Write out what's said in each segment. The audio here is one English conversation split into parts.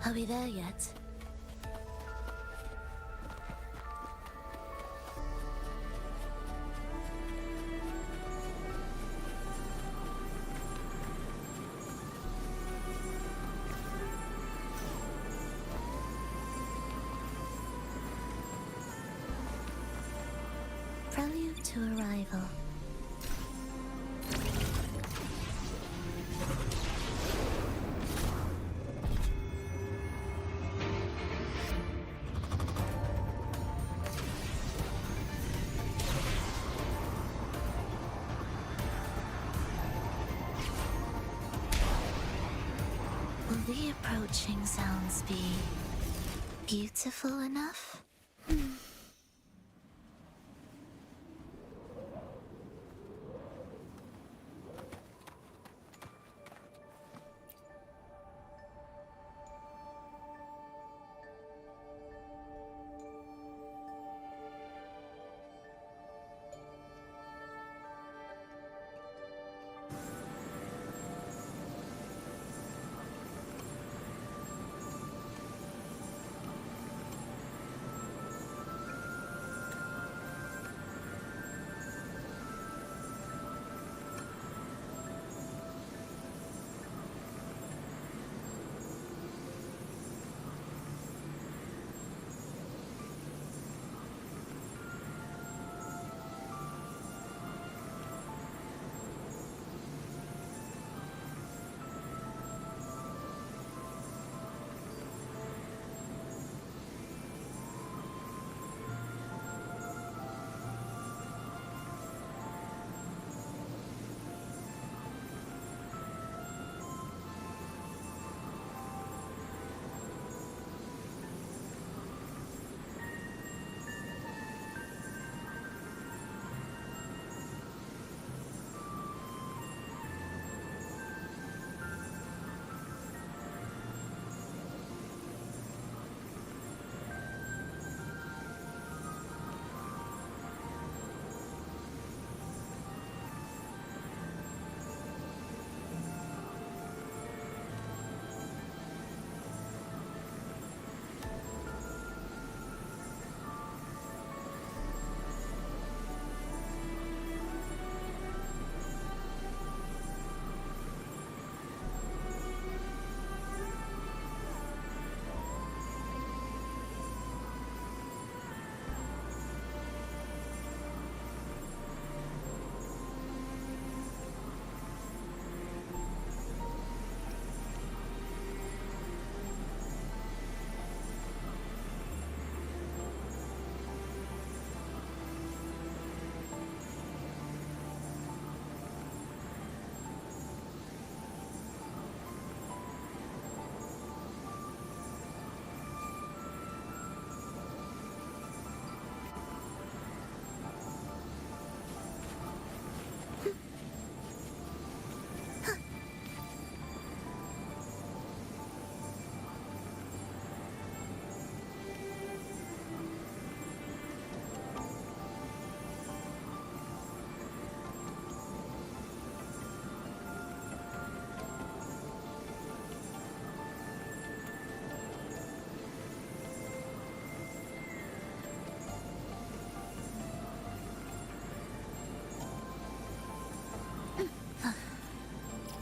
Are we there yet? Prelude to arrival. Will the approaching sounds be beautiful enough?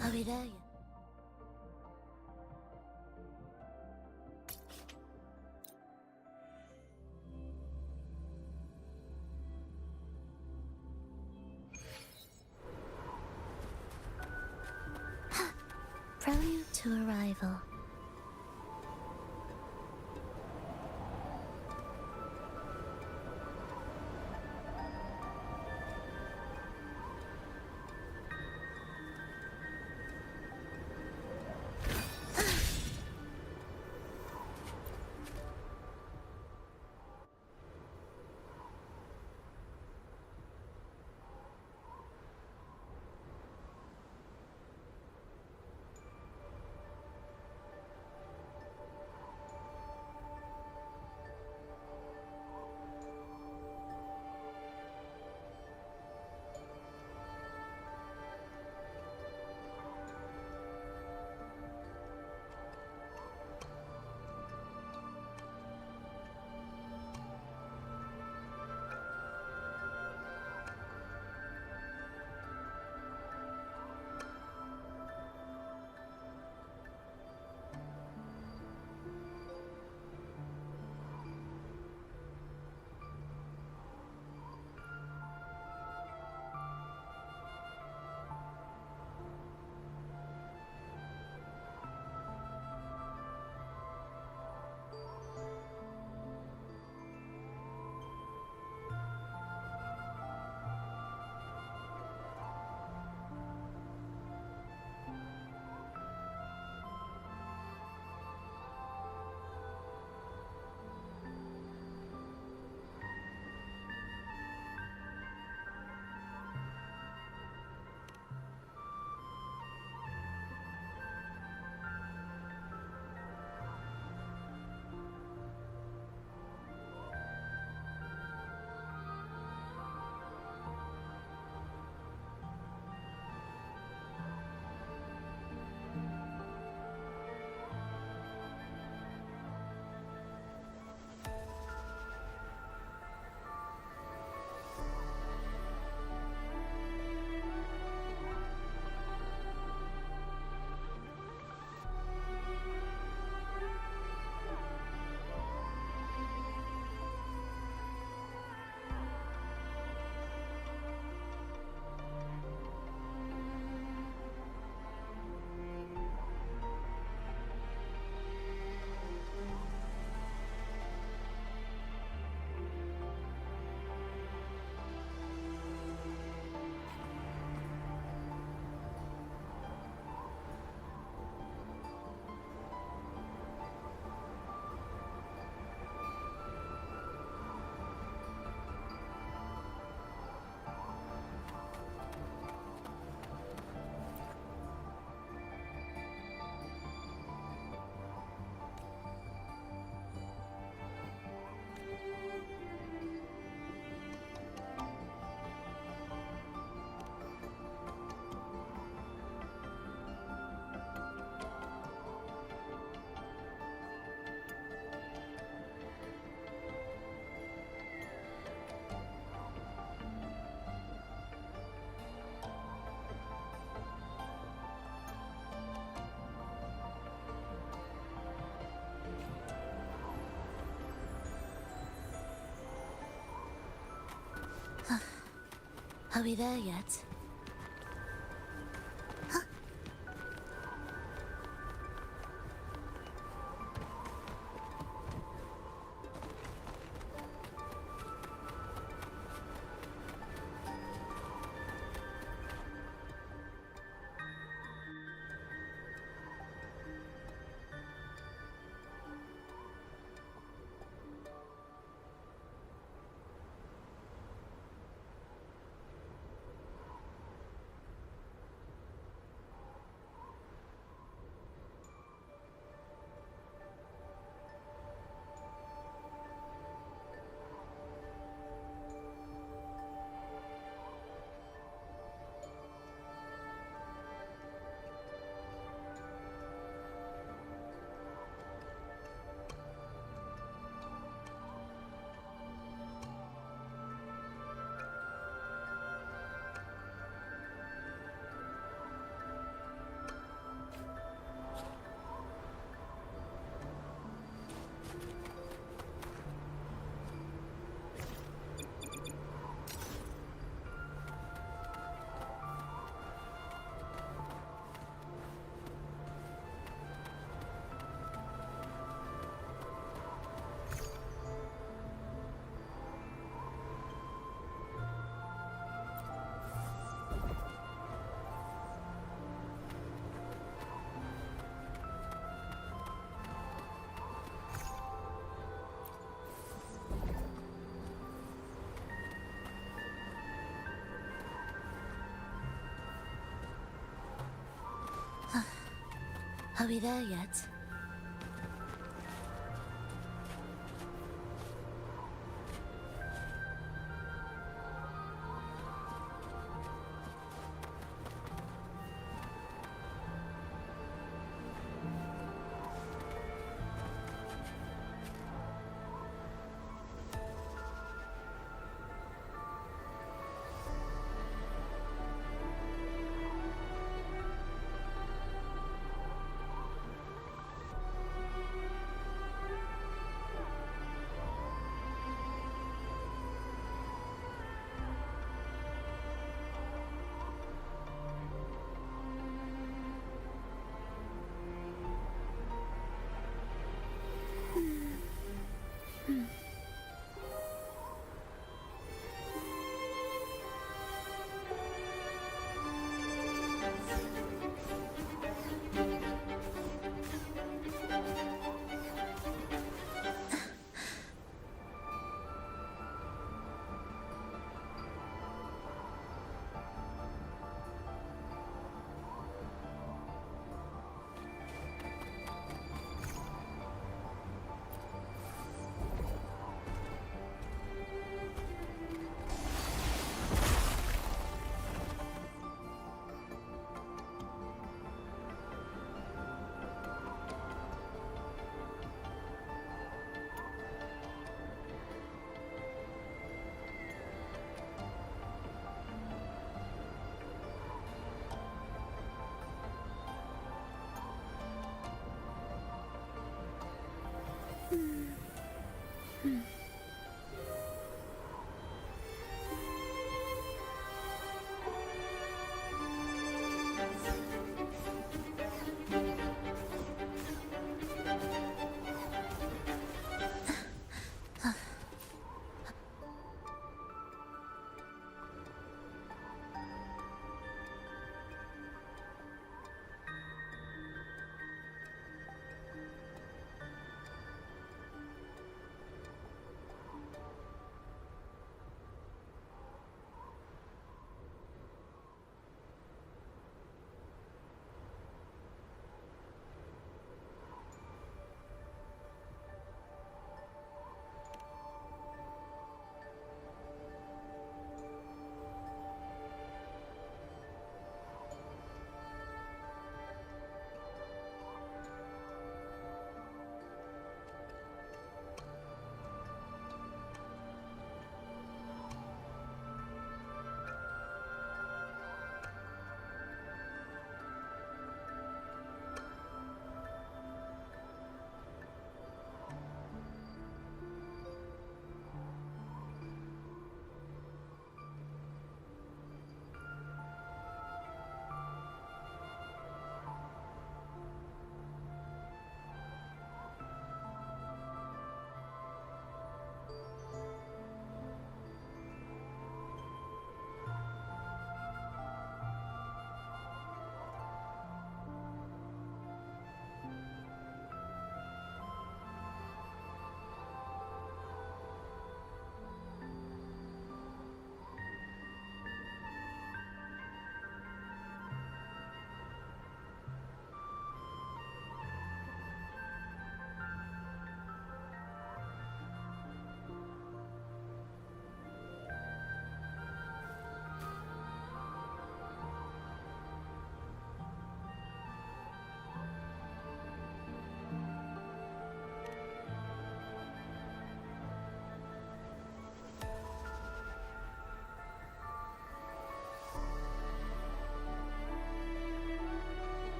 Are we there yet? Prelude to arrival. Are we there yet? Are we there yet?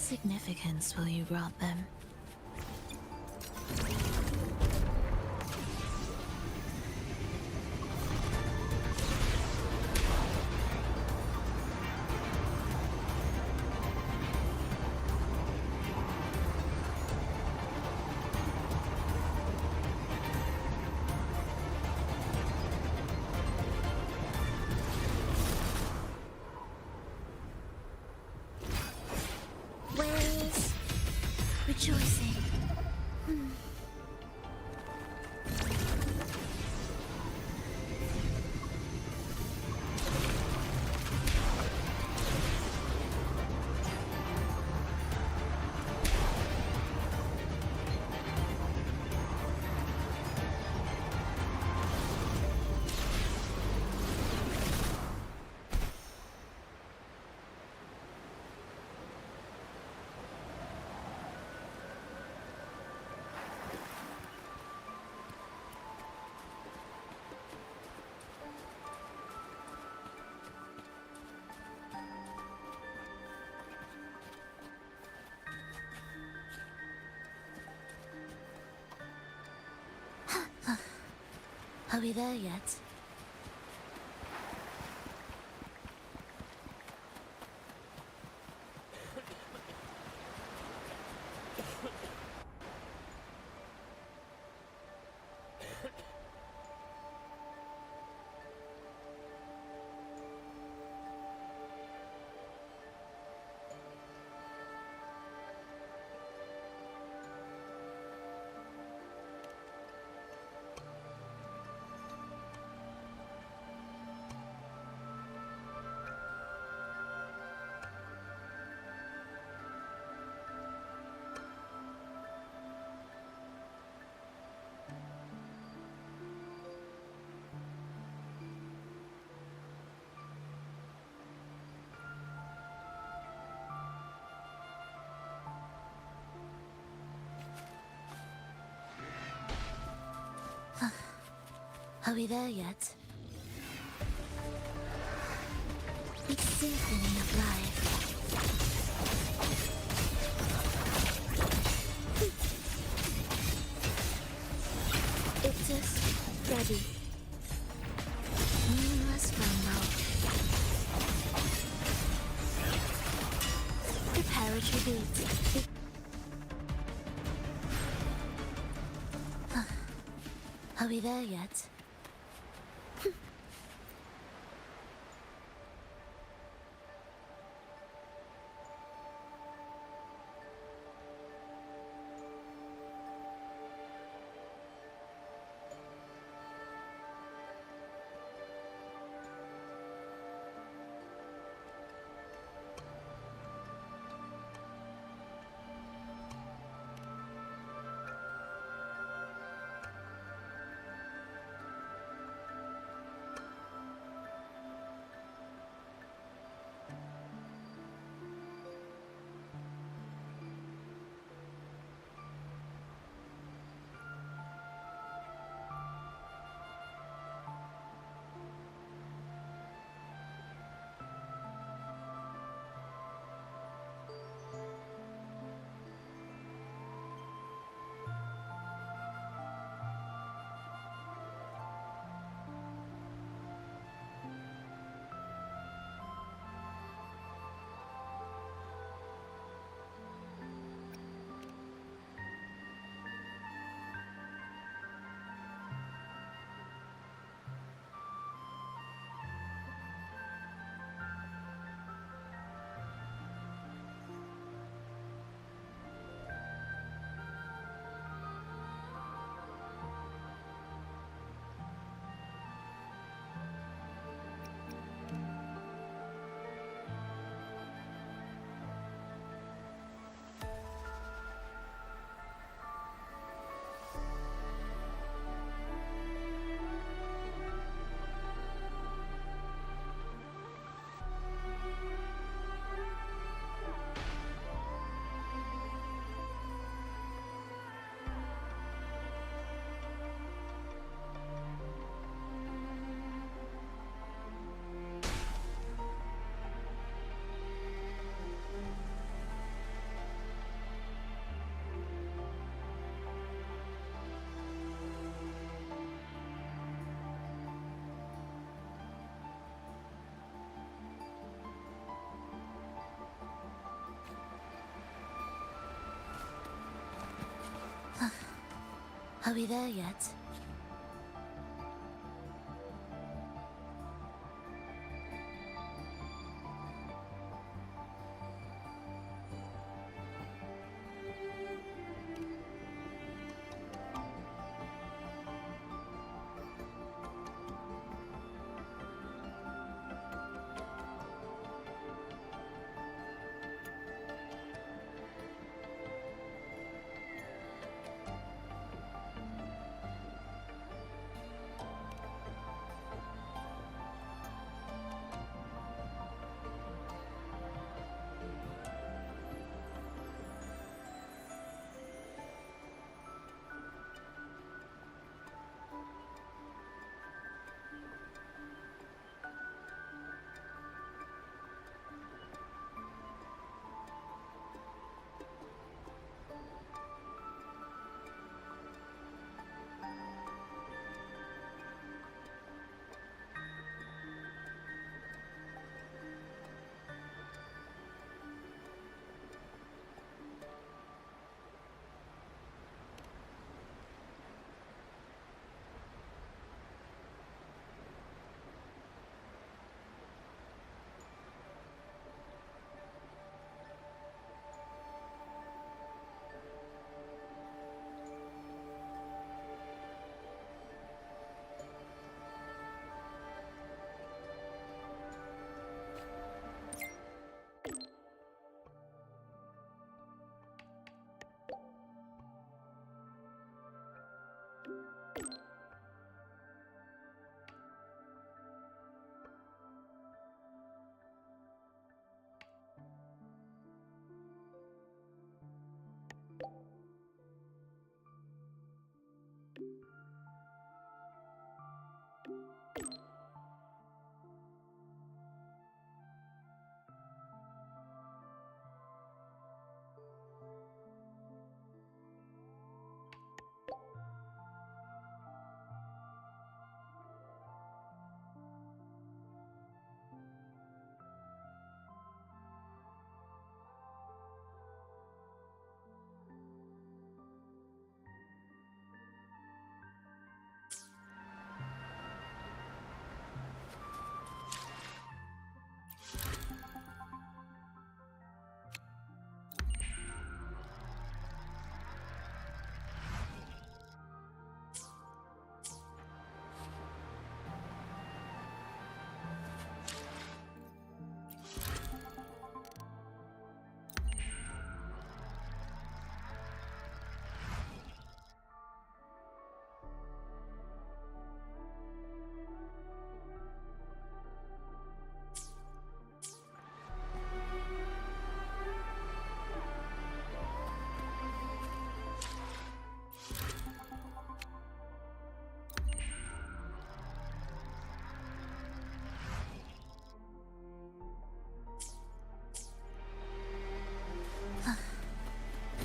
significance will you grant them? Rejoicing. Are we there yet? Are we there yet? It's symphony of life. It's just ready. Must rumble. Preparatory beat. Are we there yet? Are we there yet?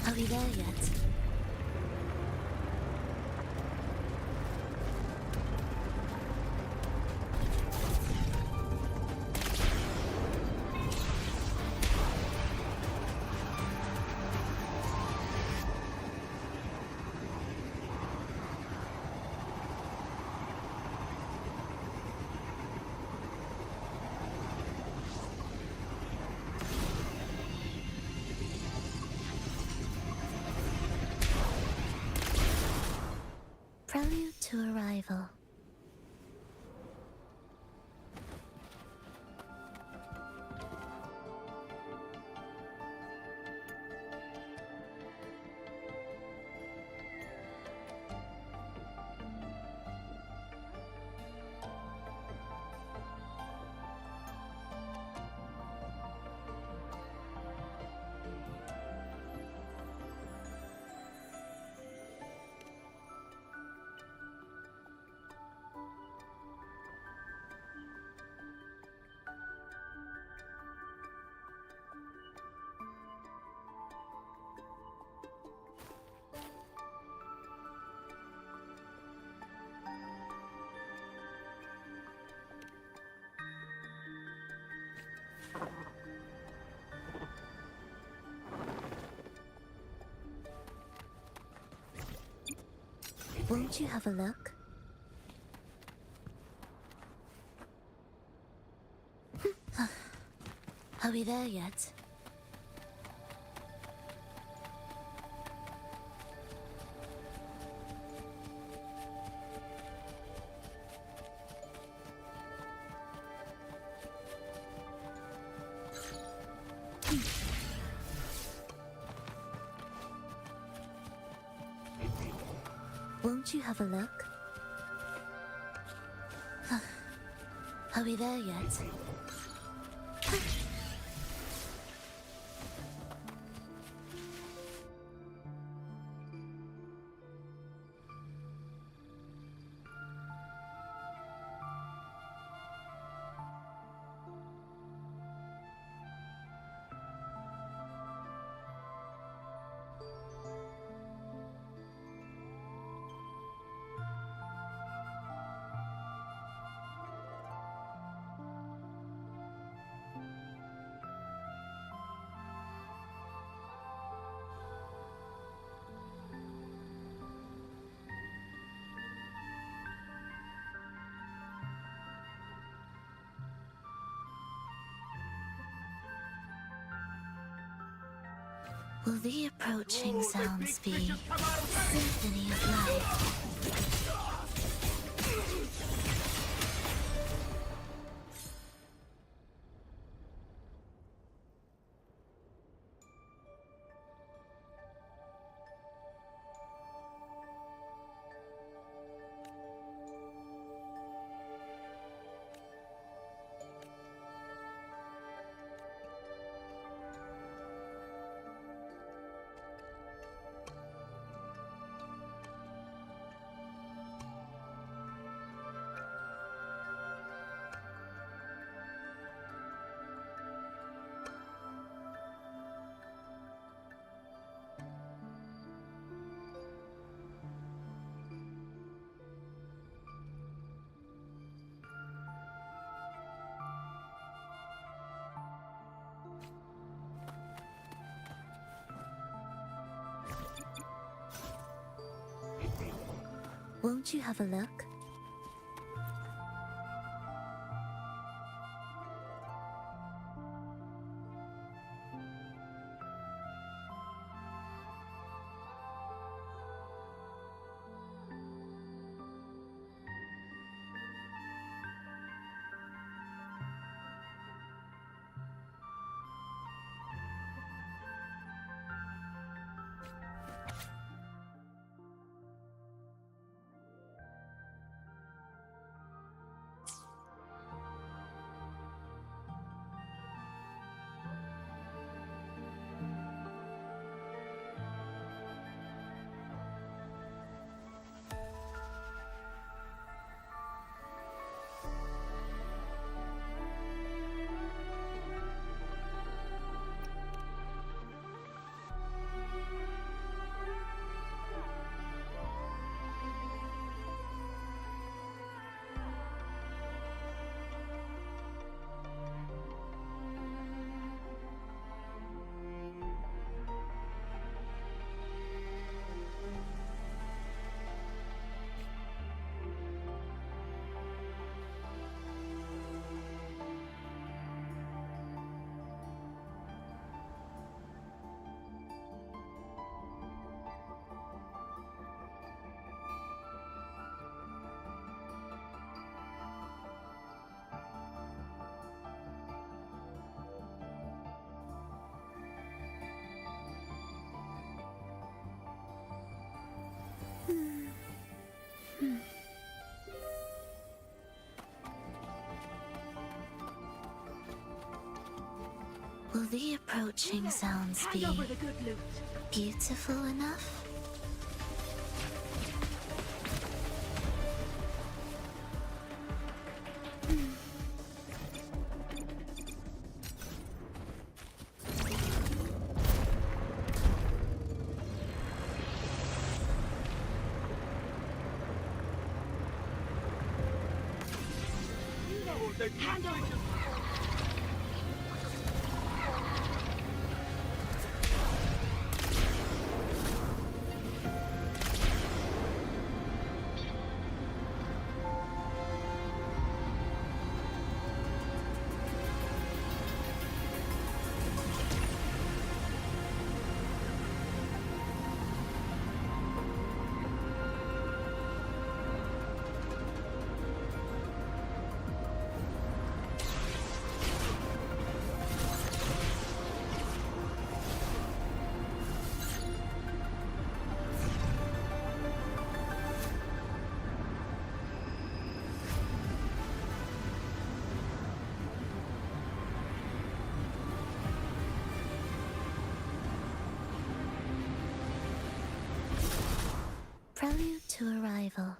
Are we there yet? Prelude to arrival. Won't you have a look? Are we there yet? Won't you have a look? Are we there yet? Will the approaching sounds be a symphony of life? Won't you have a look? Will the approaching sounds be beautiful enough? Prelude to Arrival.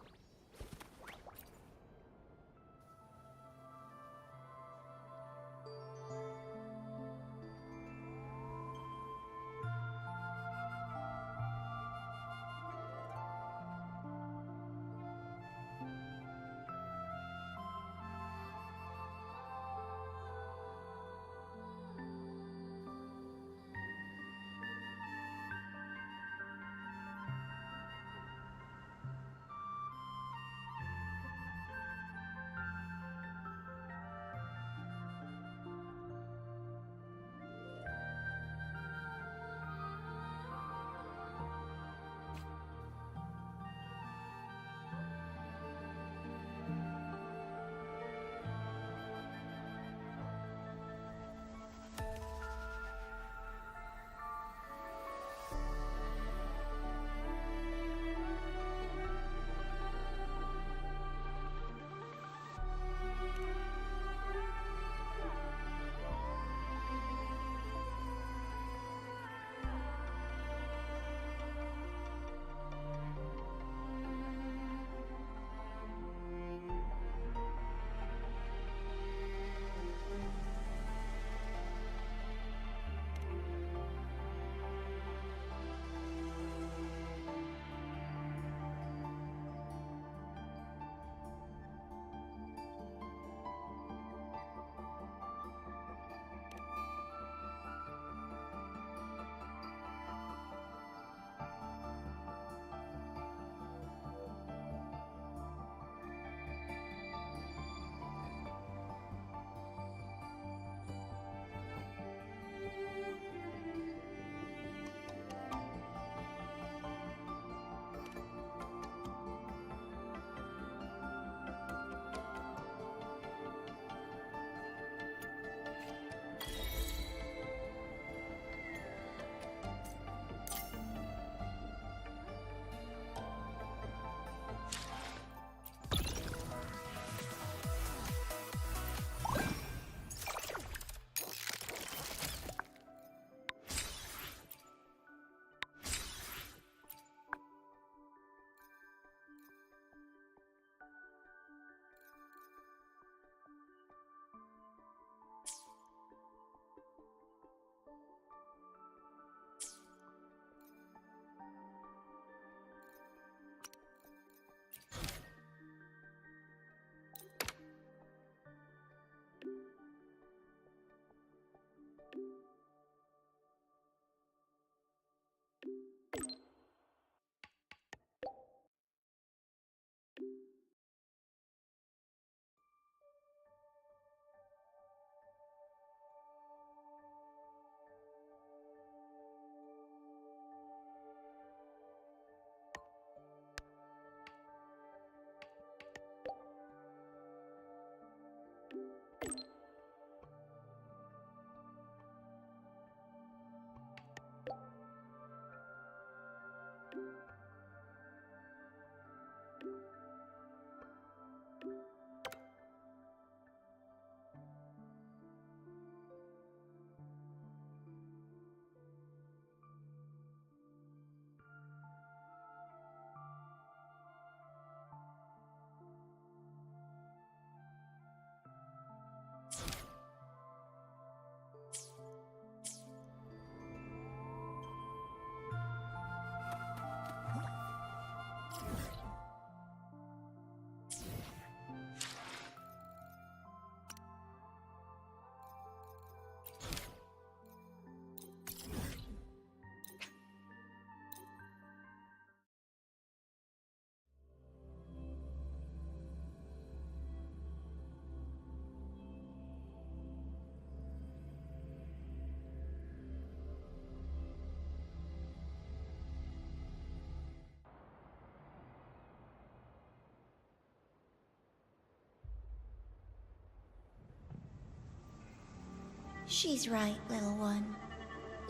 She's right, little one.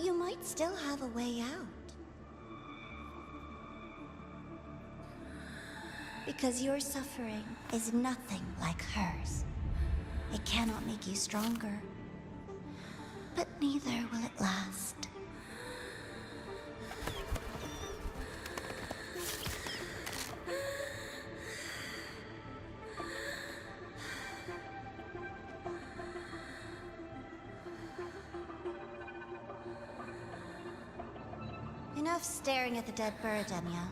You might still have a way out. Because your suffering is nothing like hers. It cannot make you stronger, but neither will it last. Enough staring at the dead bird, Enya.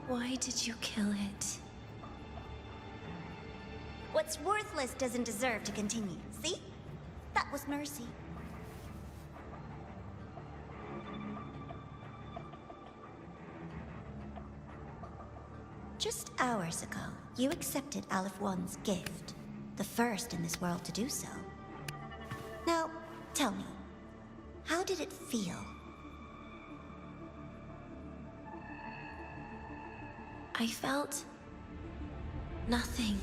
Why did you kill it? What's worthless doesn't deserve to continue. See? That was mercy. Just hours ago, you accepted Aleph One's gift. The first in this world to do so. Now, tell me, how did it feel? I felt nothing.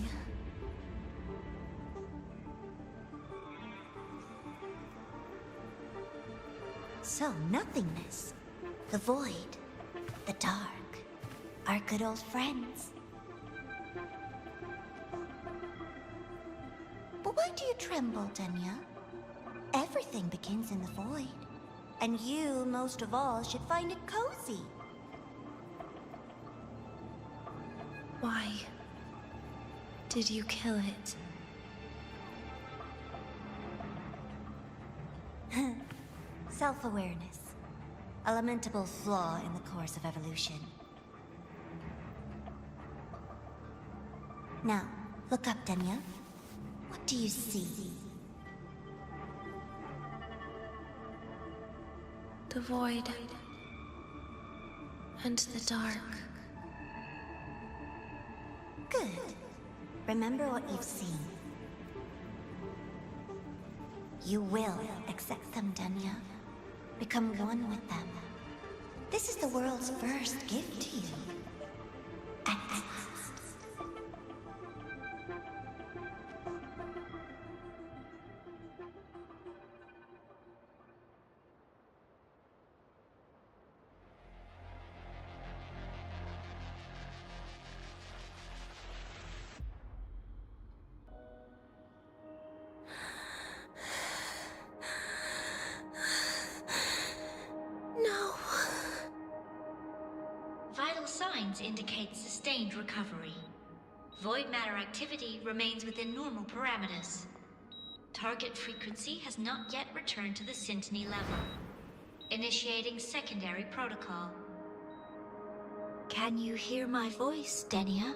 So, nothingness. The void. The dark. Our good old friends. But why do you tremble, Denya? Everything begins in the void. And you, most of all, should find it cozy. Why did you kill it? Self-awareness. A lamentable flaw in the course of evolution. Now, look up, Denya. What do you see? The void. And the dark. Good. Remember what you've seen. You will accept them, Denya. Become one with them. This is the world's first gift to you. At last. No. Vital signs indicate sustained recovery. Void matter activity remains within normal parameters. Target frequency has not yet returned to the Syntony level. Initiating secondary protocol. Can you hear my voice, Denya?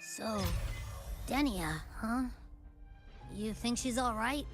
So, Denia, huh? You think she's alright?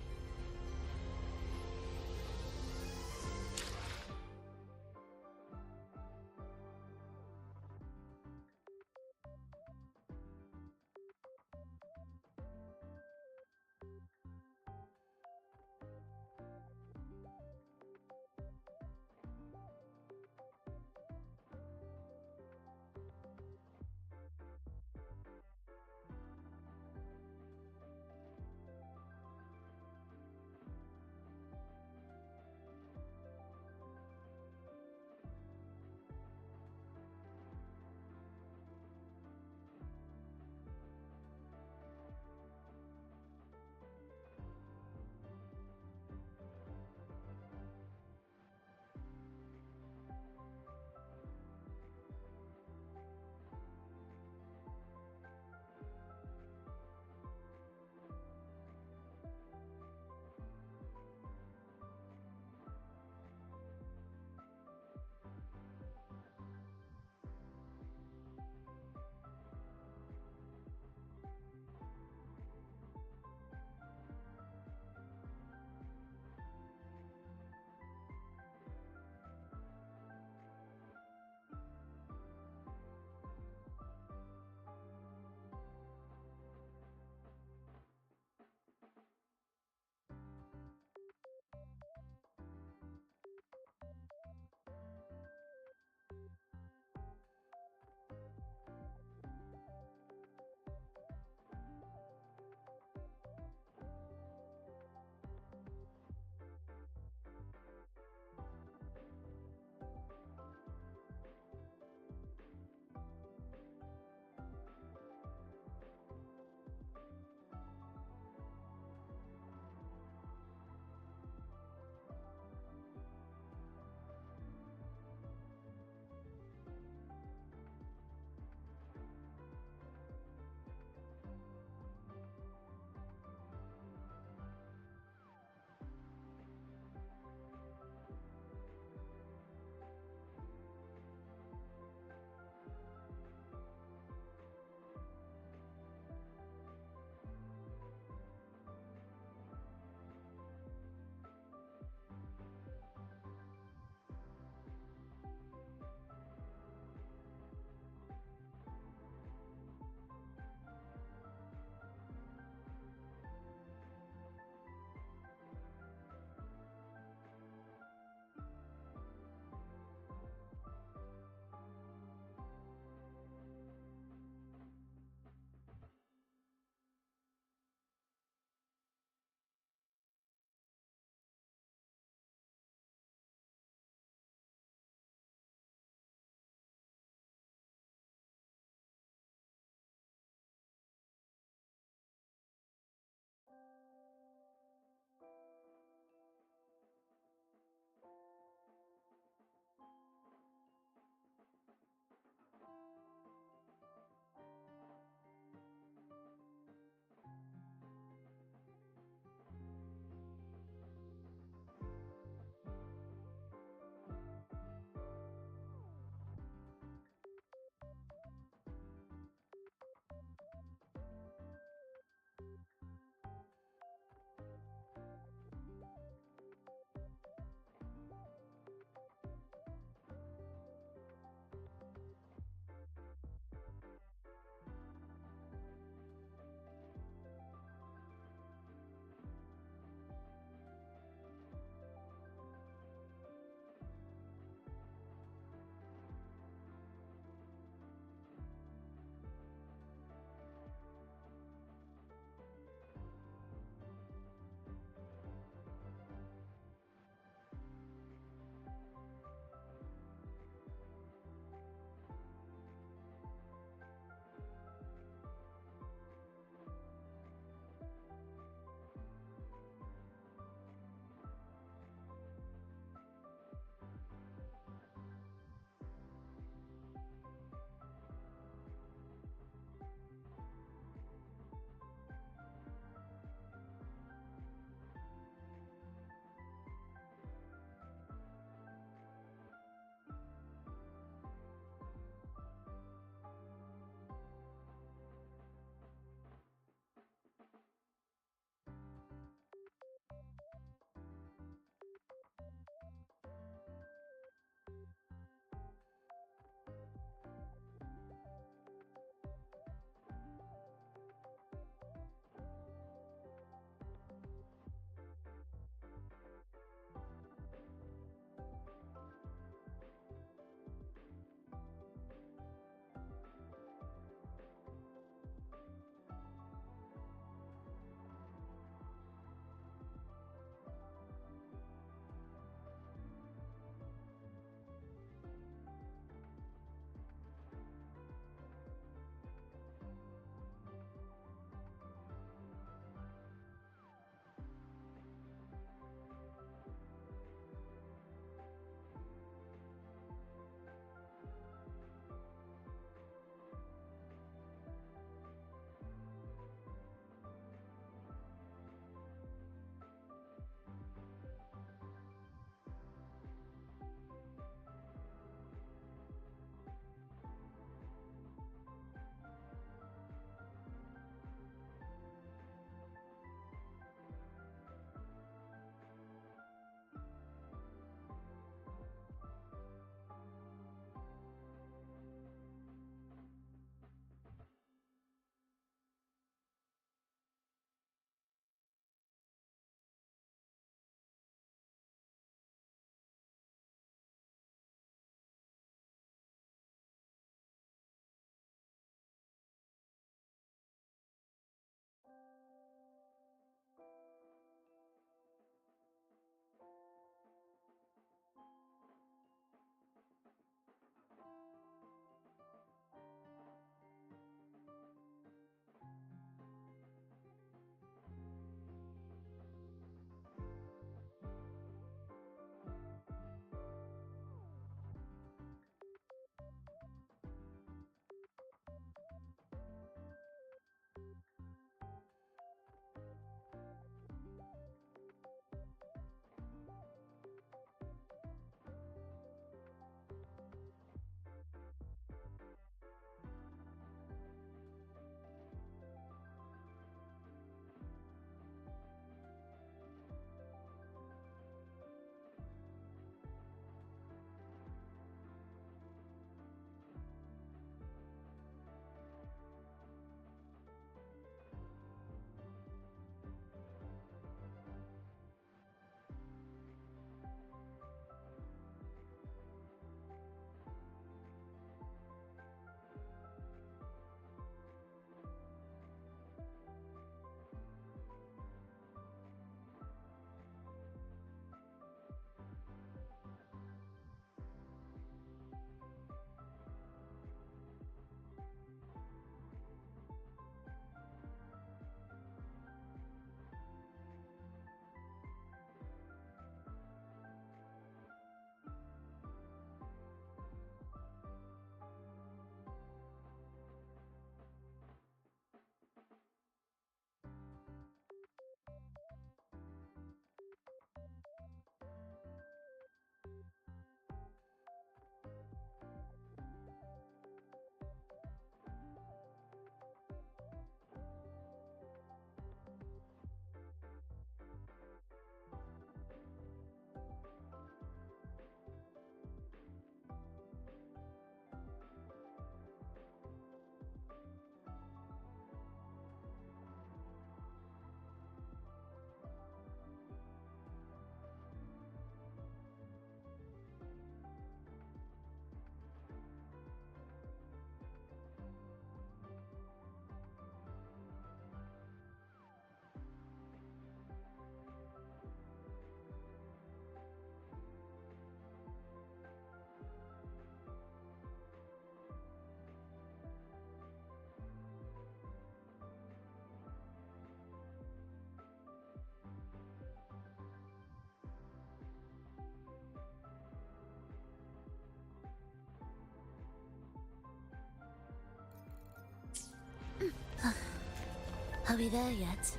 Are we there yet?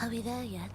Are we there yet?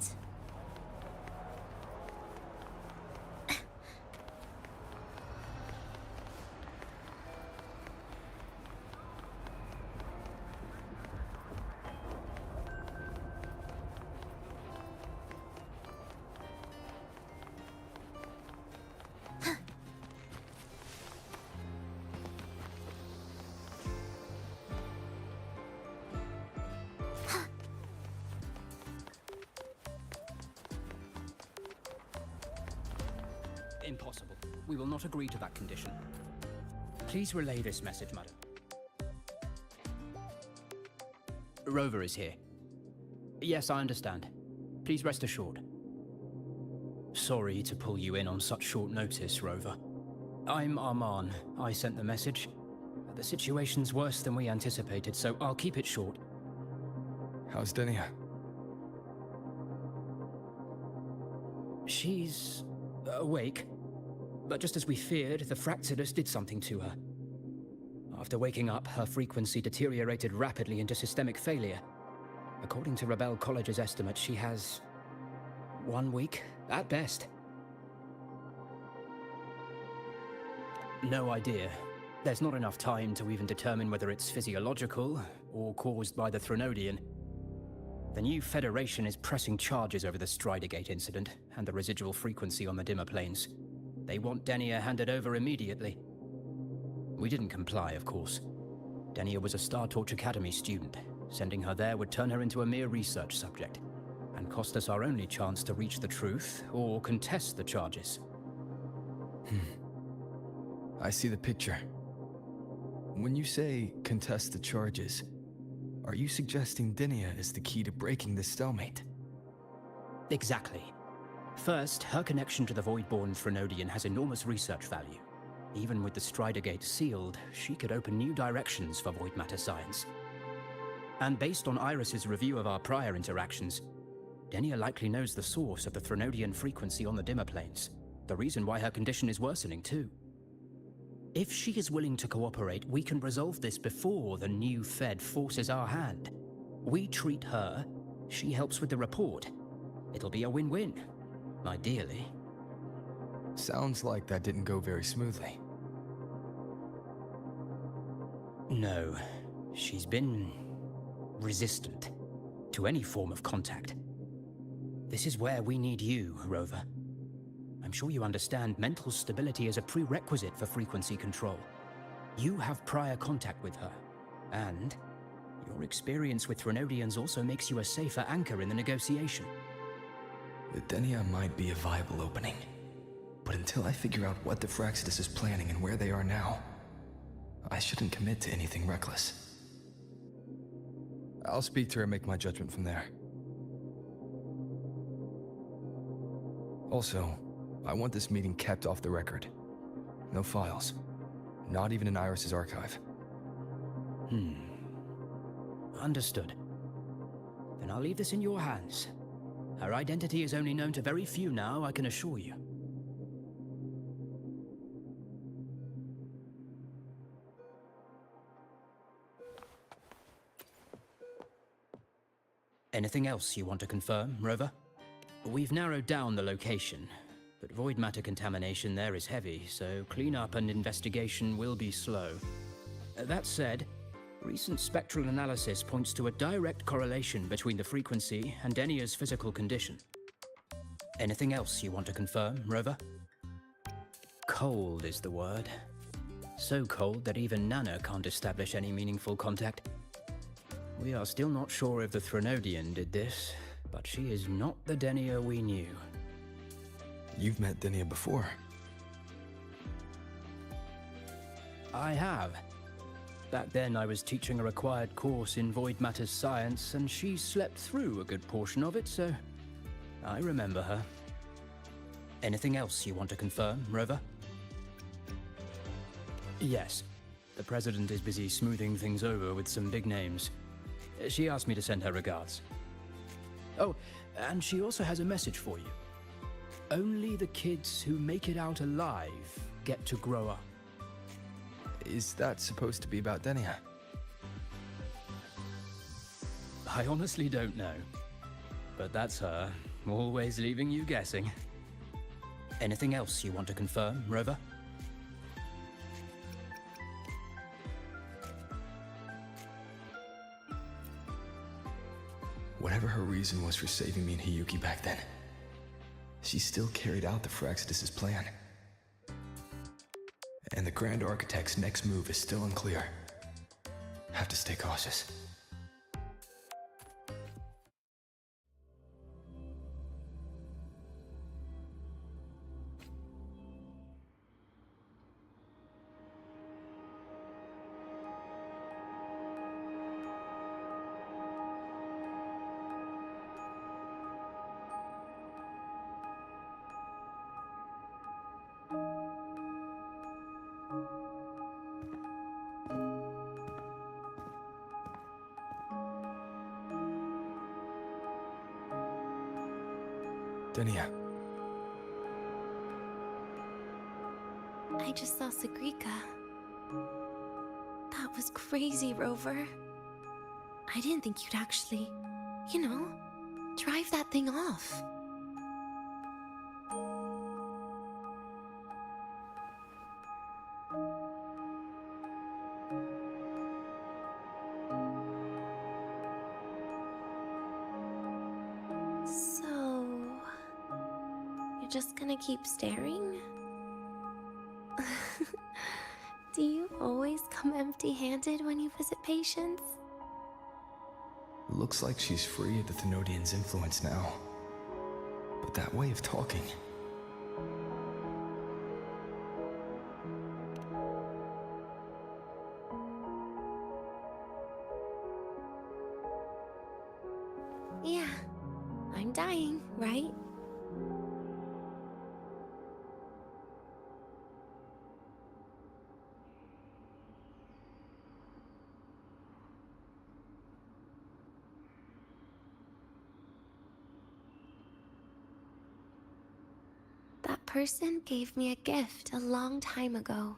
Impossible. We will not agree to that condition. Please relay this message, madam. Rover is here. Yes, I understand. Please rest assured. Sorry to pull you in on such short notice, Rover. I'm Arman. I sent the message. The situation's worse than we anticipated, so I'll keep it short. How's Denia? She's awake. But just as we feared, the Fractidus did something to her. After waking up, her frequency deteriorated rapidly into systemic failure. According to Rebel College's estimate, she has 1 week, at best. No idea. There's not enough time to even determine whether it's physiological or caused by the Threnodian. The new Federation is pressing charges over the Stridergate incident and the residual frequency on the dimmer planes. They want Denia handed over immediately. We didn't comply, of course. Denia was a Star Torch Academy student. Sending her there would turn her into a mere research subject, and cost us our only chance to reach the truth or contest the charges. I see the picture. When you say contest the charges, are you suggesting Denia is the key to breaking this stalemate? Exactly. First, her connection to the Voidborn Threnodian has enormous research value. Even with the Stridergate sealed, she could open new directions for void matter science. And based on Iris's review of our prior interactions, Denia likely knows the source of the Threnodian frequency on the dimmer planes, the reason why her condition is worsening too. If she is willing to cooperate, we can resolve this before the new Fed forces our hand. We treat her, she helps with the report. It'll be a win-win. Ideally. Sounds like that didn't go very smoothly. No. She's been resistant to any form of contact. This is where we need you, Rover. I'm sure you understand mental stability is a prerequisite for frequency control. You have prior contact with her, and your experience with Threnodians also makes you a safer anchor in the negotiation. The Denia might be a viable opening, but until I figure out what the Fractidus is planning and where they are now, I shouldn't commit to anything reckless. I'll speak to her and make my judgment from there. Also, I want this meeting kept off the record. No files. Not even in Iris's archive. Understood. Then I'll leave this in your hands. Her identity is only known to very few now, I can assure you. Anything else you want to confirm, Rover? We've narrowed down the location, but void matter contamination there is heavy, so cleanup and investigation will be slow. That said, recent spectral analysis points to a direct correlation between the frequency and Denia's physical condition. Anything else you want to confirm, Rover? Cold is the word. So cold that even Nana can't establish any meaningful contact. We are still not sure if the Threnodian did this, but she is not the Denia we knew. You've met Denia before. I have. Back then I was teaching a required course in void matters science, and she slept through a good portion of it, so I remember her. Anything else you want to confirm, Rover? Yes. The President is busy smoothing things over with some big names. She asked me to send her regards. Oh, and she also has a message for you. Only the kids who make it out alive get to grow up. Is that supposed to be about Denia? I honestly don't know. But that's her, always leaving you guessing. Anything else you want to confirm, Rover? Whatever her reason was for saving me and Hiyuki back then, she still carried out the Fraxidus' plan. And the Grand Architect's next move is still unclear. Have to stay cautious. Denia. I just saw Sagrika. That was crazy, Rover. I didn't think you'd actually, drive that thing off. So, you're just gonna keep staring? Do you always come empty-handed when you visit patients? Looks like she's free of the Thenodian's influence now. But that way of talking... Yeah, I'm dying, right? That person gave me a gift a long time ago.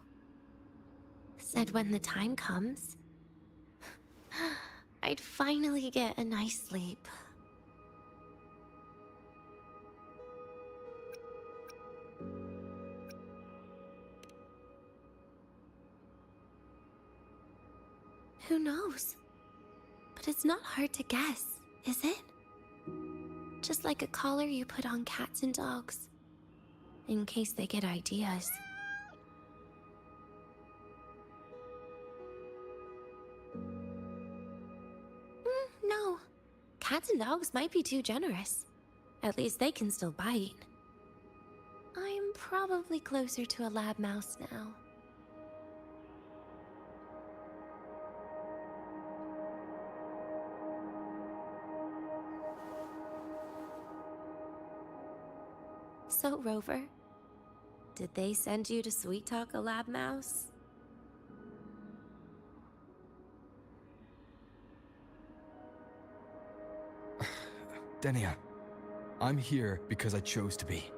Said when the time comes, I'd finally get a nice sleep. Who knows? But it's not hard to guess, is it? Just like a collar you put on cats and dogs, in case they get ideas. No. Cats and dogs might be too generous. At least they can still bite. I'm probably closer to a lab mouse now. So, Rover, did they send you to sweet talk a lab mouse? Denia, I'm here because I chose to be.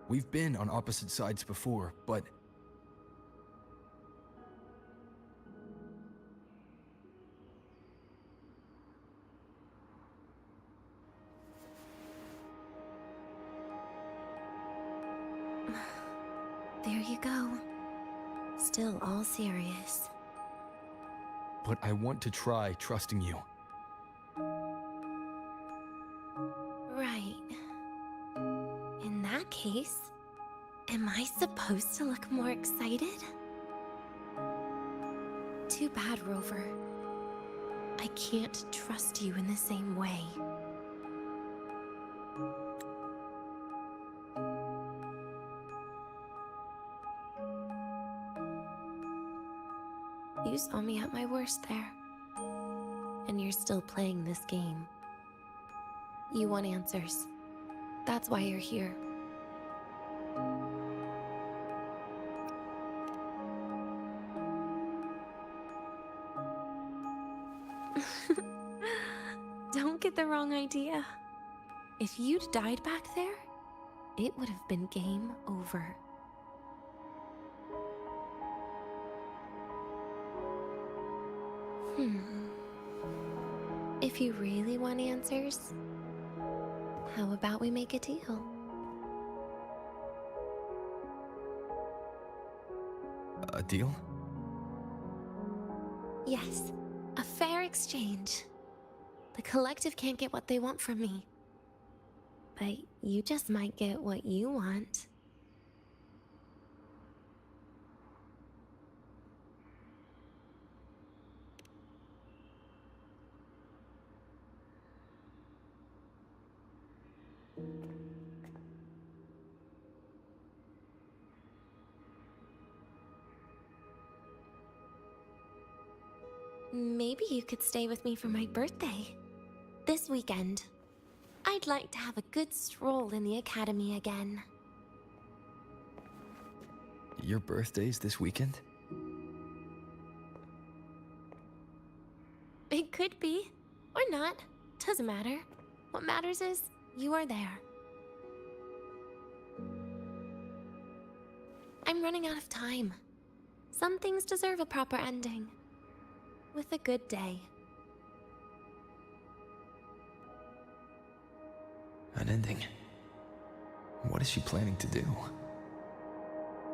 We've been on opposite sides before, but... There you go. Still all serious. But I want to try trusting you. Right. In that case, am I supposed to look more excited? Too bad, Rover. I can't trust you in the same way. You saw me at my worst there. And you're still playing this game. You want answers. That's why you're here. Don't get the wrong idea. If you'd died back there, it would have been game over. If you really want answers, how about we make a deal? A deal? Yes, a fair exchange. The collective can't get what they want from me. But you just might get what you want. Maybe you could stay with me for my birthday. This weekend. I'd like to have a good stroll in the academy again. Your birthday's this weekend? It could be, or not. Doesn't matter. What matters is you are there. I'm running out of time. Some things deserve a proper ending. With a good day. An ending? What is she planning to do?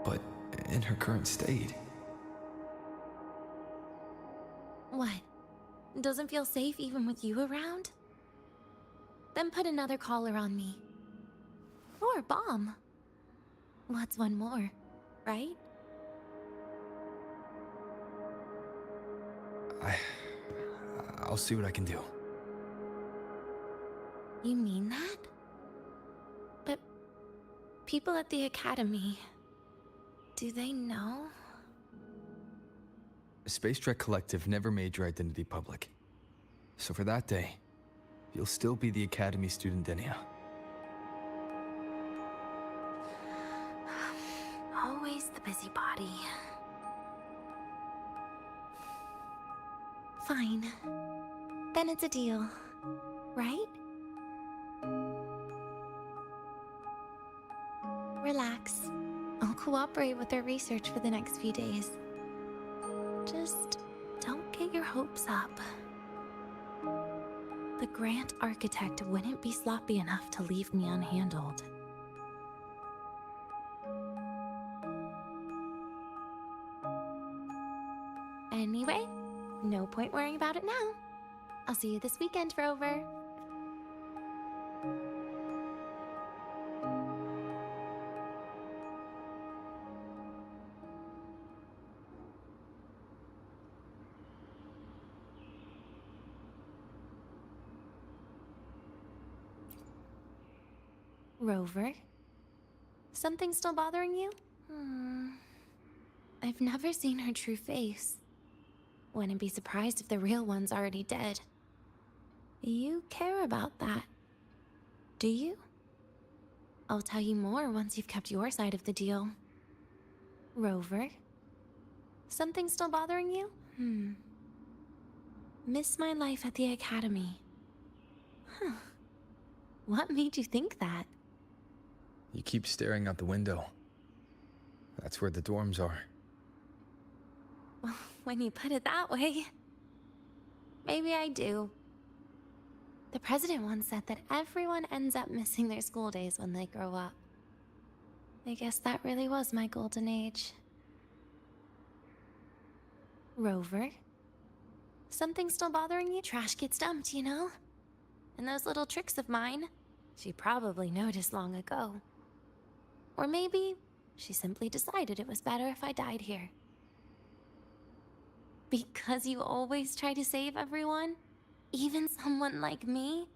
But in her current state... What? Doesn't feel safe even with you around? Then put another collar on me. Or a bomb. What's one more, right? I'll see what I can do. You mean that? But people at the academy, do they know? Space Trek Collective never made your identity public. So for that day, you'll still be the Academy student Denia. Always the busybody. Fine. Then it's a deal, right? Relax. I'll cooperate with their research for the next few days. Just don't get your hopes up. The Grant architect wouldn't be sloppy enough to leave me unhandled. Anyway, no point worrying about it now. I'll see you this weekend, Rover. Rover? Something still bothering you? I've never seen her true face. Wouldn't be surprised if the real one's already dead. You care about that, do you? I'll tell you more once you've kept your side of the deal. Rover? Something still bothering you? Miss my life at the academy. Huh. What made you think that? You keep staring out the window. That's where the dorms are. Well, when you put it that way, maybe I do. The president once said that everyone ends up missing their school days when they grow up. I guess that really was my golden age. Rover? Something still bothering you? Trash gets dumped, you know? And those little tricks of mine, she probably noticed long ago. Or maybe she simply decided it was better if I died here. Because you always try to save everyone? Even someone like me?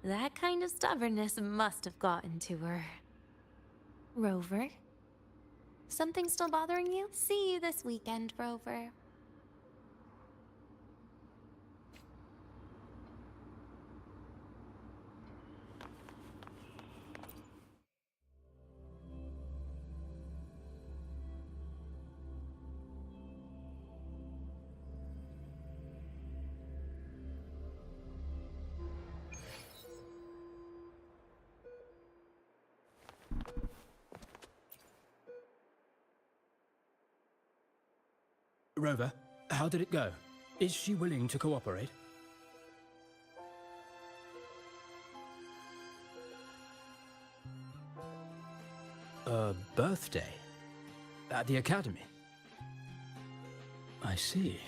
That kind of stubbornness must have gotten to her. Rover? Something still bothering you? See you this weekend, Rover. Rover, how did it go? Is she willing to cooperate? A birthday? At the academy? I see.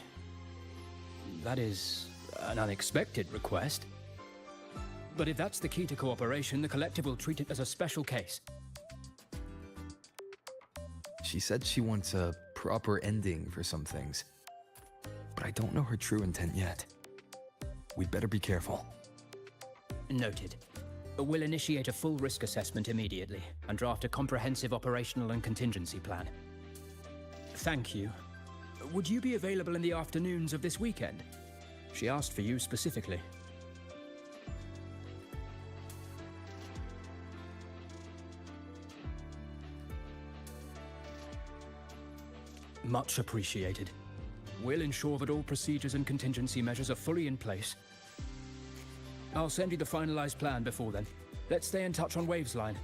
That is an unexpected request. But if that's the key to cooperation, the Collective will treat it as a special case. She said she wants a proper ending for some things, but I don't know her true intent yet. We'd better be careful. Noted. We'll initiate a full risk assessment immediately and draft a comprehensive operational and contingency plan. Thank you. Would you be available in the afternoons of this weekend? She asked for you specifically. Much appreciated. We'll ensure that all procedures and contingency measures are fully in place. I'll send you the finalized plan before then. Let's stay in touch on Waves line.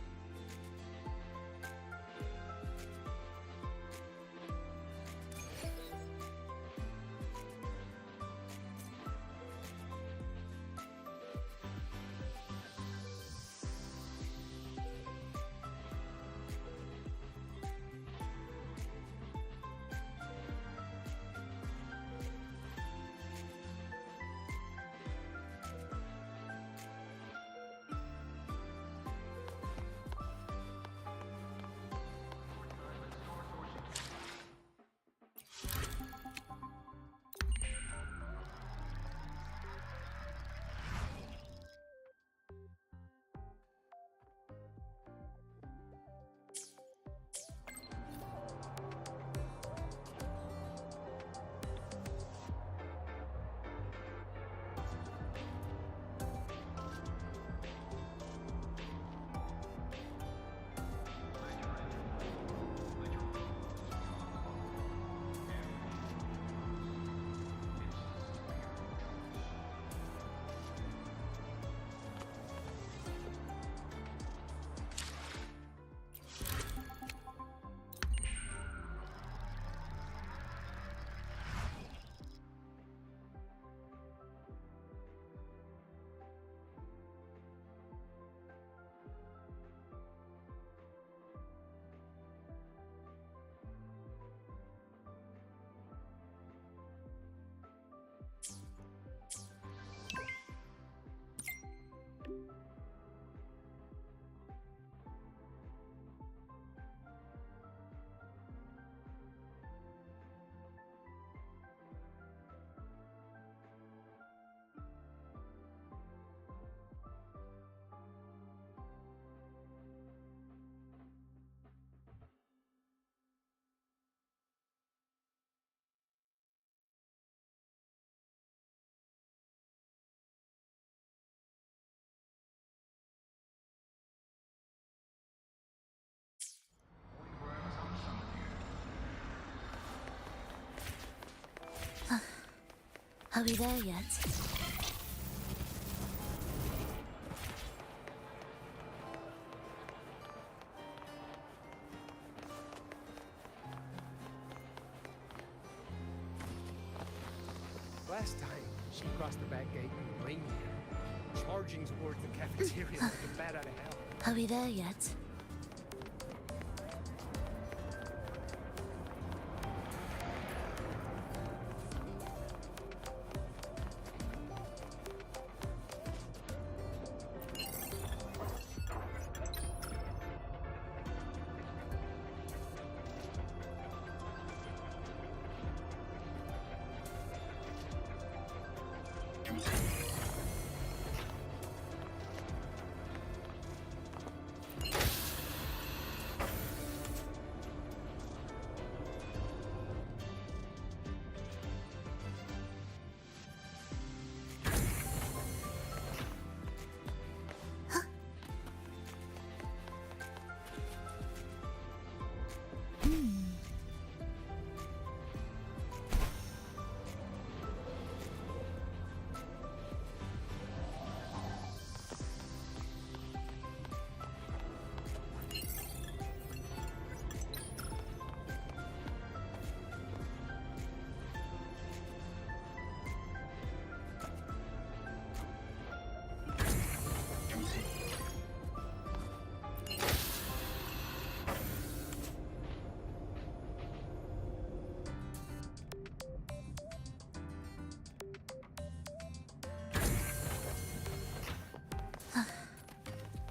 Are we there yet? Last time, she crossed the back gate and blamed me, charging towards the cafeteria like a bat out of hell. Are we there yet?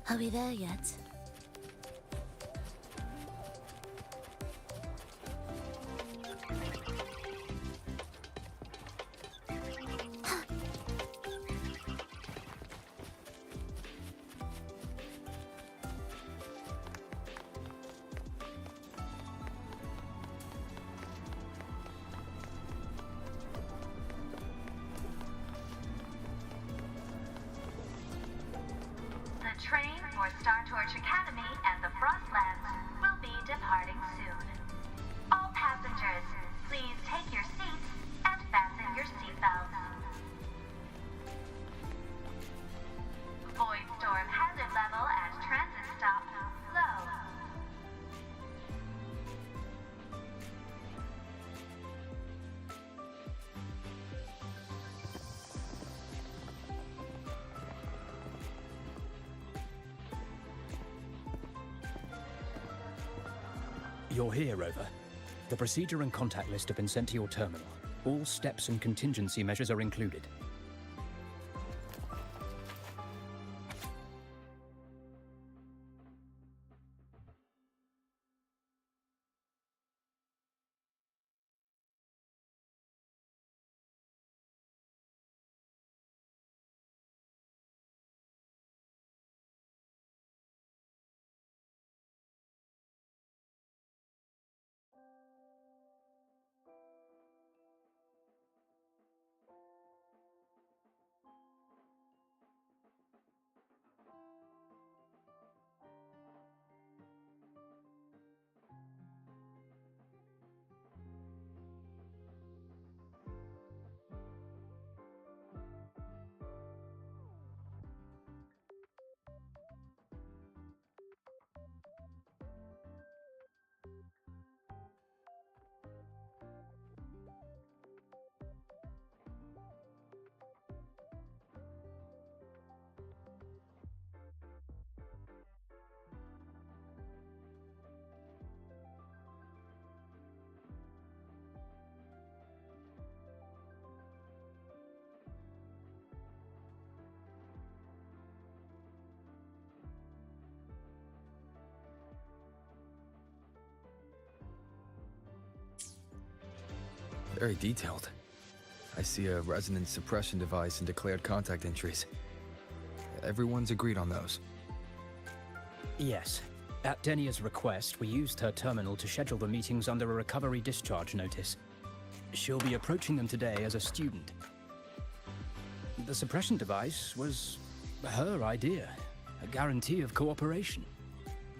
Are we there yet? The train for Star Torch Academy and the Frostlands will be departing soon. All passengers, please take your seats and fasten your seatbelts. Void storm hazard level at transit stop low. You're here, Rover. The procedure and contact list have been sent to your terminal. All steps and contingency measures are included. Very detailed. I see a resonance suppression device and declared contact entries. Everyone's agreed on those. Yes. At Denia's request, we used her terminal to schedule the meetings under a recovery discharge notice. She'll be approaching them today as a student. The suppression device was her idea, a guarantee of cooperation.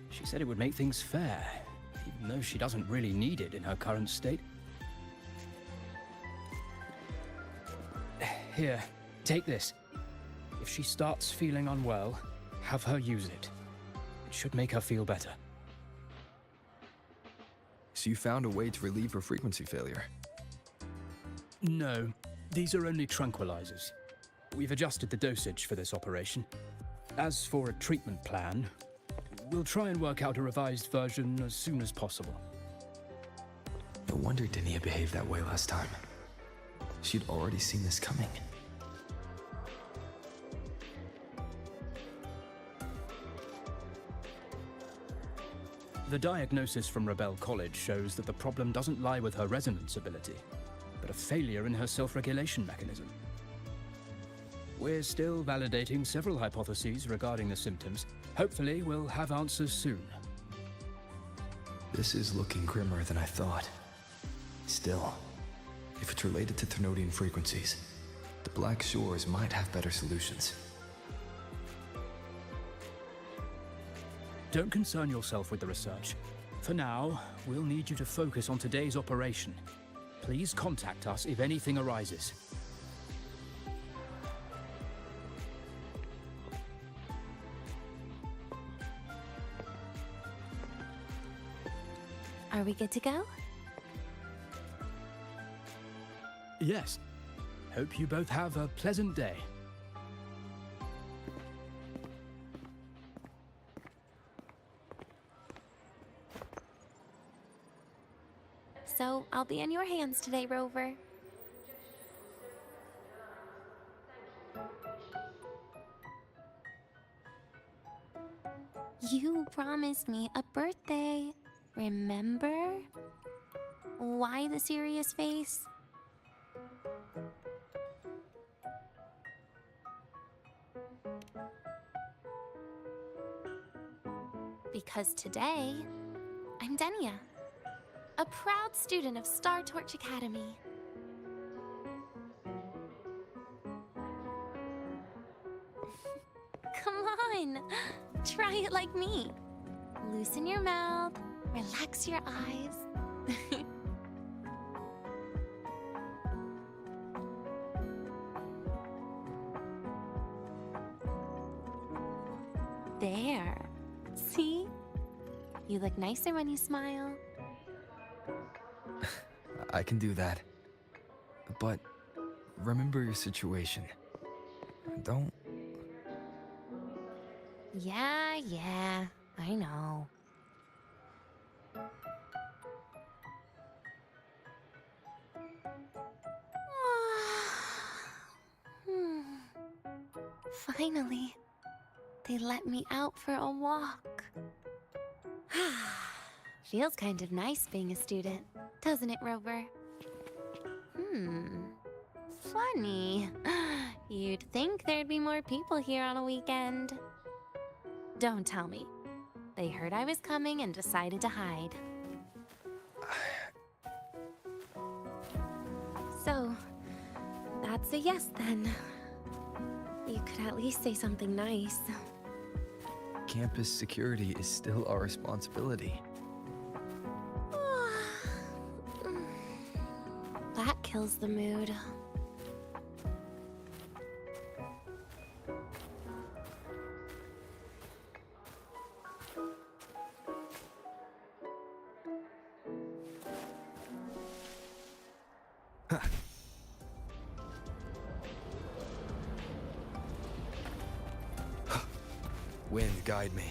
She said it would make things fair, even though she doesn't really need it in her current state. Here, take this. If she starts feeling unwell, have her use it. It should make her feel better. So you found a way to relieve her frequency failure? No, these are only tranquilizers. We've adjusted the dosage for this operation. As for a treatment plan, we'll try and work out a revised version as soon as possible. No wonder Denia behaved that way last time. She'd already seen this coming. The diagnosis from Rebel College shows that the problem doesn't lie with her resonance ability, but a failure in her self-regulation mechanism. We're still validating several hypotheses regarding the symptoms. Hopefully, we'll have answers soon. This is looking grimmer than I thought. Still, if it's related to Ternodian frequencies, the Black Shores might have better solutions. Don't concern yourself with the research. For now, we'll need you to focus on today's operation. Please contact us if anything arises. Are we good to go? Yes. Hope you both have a pleasant day. So, I'll be in your hands today, Rover. You promised me a birthday. Remember? Why the serious face? Because today, I'm Denia, a proud student of Star Torch Academy. Come on, try it like me. Loosen your mouth, relax your eyes. There. See? You look nicer when you smile. I can do that. But remember your situation. Don't... Yeah, I know. Finally, they let me out for a walk. Feels kind of nice being a student, doesn't it, Rover? Funny. You'd think there'd be more people here on a weekend. Don't tell me. They heard I was coming and decided to hide. So, that's a yes then. You could at least say something nice. Campus security is still our responsibility. That kills the mood. Wind, guide me.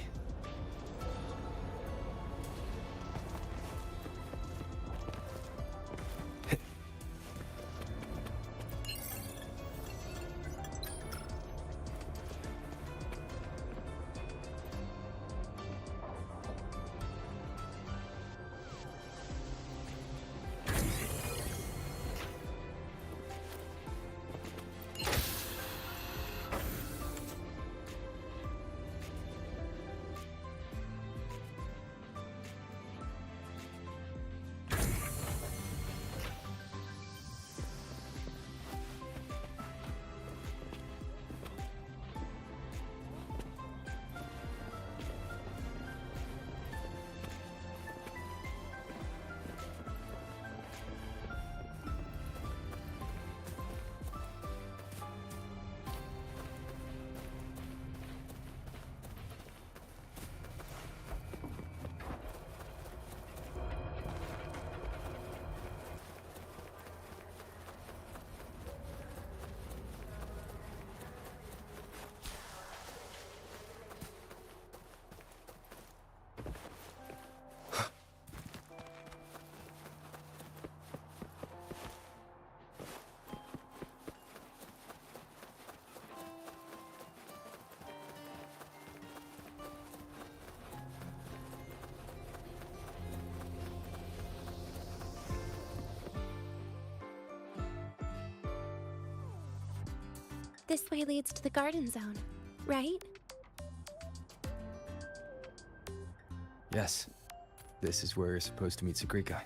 This way leads to the garden zone, right? Yes. This is where you're supposed to meet Sagrika.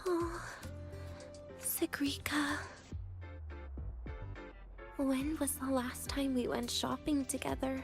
Oh, Sagrika. When was the last time we went shopping together?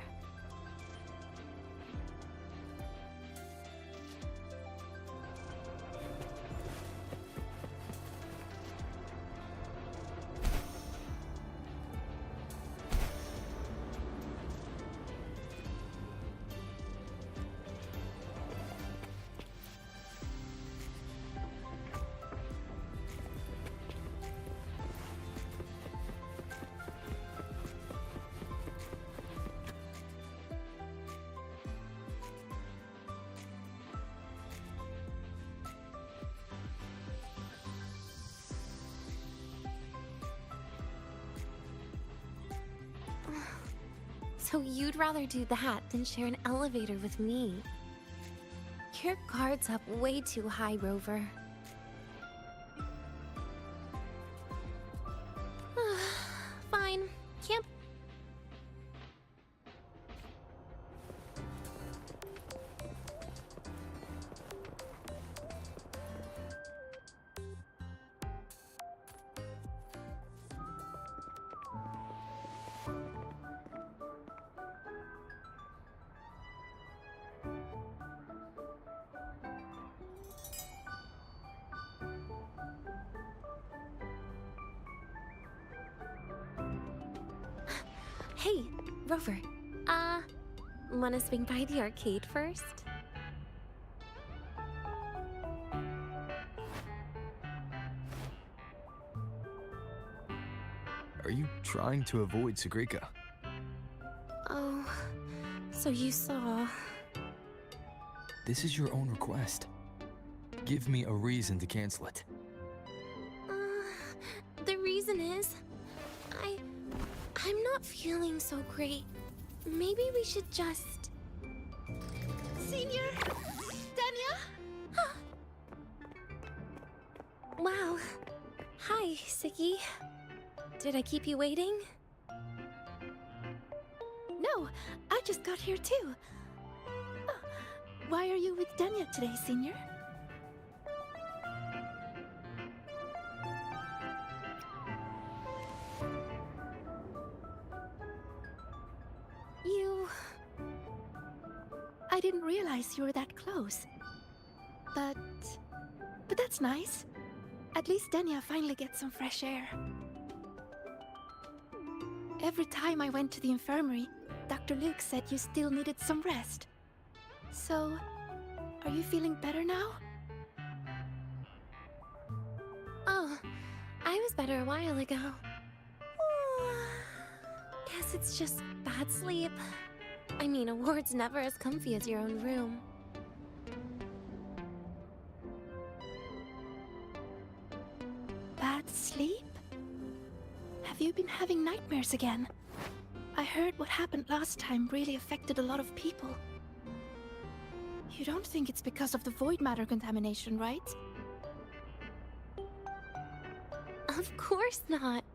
So you'd rather do that than share an elevator with me? Your guard's up way too high, Rover. Fine. Can't. Hey, Rover. Wanna swing by the arcade first? Are you trying to avoid Segrika? Oh, so you saw... This is your own request. Give me a reason to cancel it. The reason is... I'm not feeling so great. Maybe we should just... Senior? Danya? Wow. Hi, Segue. Did I keep you waiting? No, I just got here too. Why are you with Danya today, Senior? I didn't realize you were that close. But that's nice. At least Danya finally gets some fresh air. Every time I went to the infirmary, Dr. Luke said you still needed some rest. So, are you feeling better now? Oh, I was better a while ago. Guess it's just bad sleep. I mean, a ward's never as comfy as your own room. Bad sleep? Have you been having nightmares again? I heard what happened last time really affected a lot of people. You don't think it's because of the void matter contamination, right? Of course not.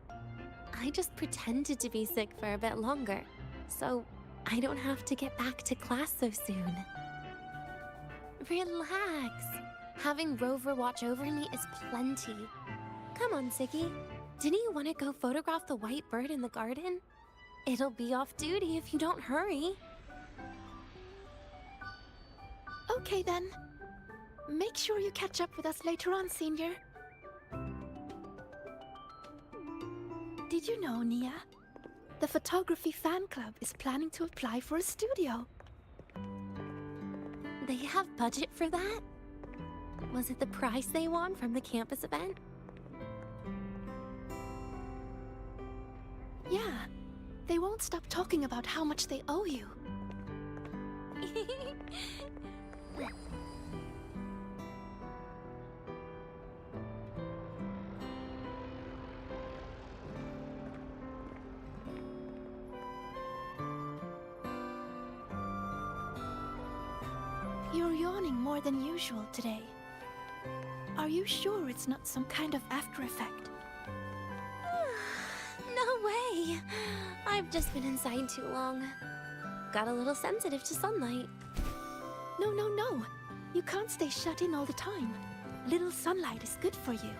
I just pretended to be sick for a bit longer, so I don't have to get back to class so soon. Relax. Having Rover watch over me is plenty. Come on, Segue. Didn't you want to go photograph the white bird in the garden? It'll be off duty if you don't hurry. Okay then. Make sure you catch up with us later on, Senior. Did you know, Nia? The photography fan club is planning to apply for a studio. They have budget for that? Was it the prize they won from the campus event? Yeah. They won't stop talking about how much they owe you. You're yawning more than usual today. Are you sure it's not some kind of after effect? No way! I've just been inside too long. Got a little sensitive to sunlight. No. You can't stay shut in all the time. Little sunlight is good for you.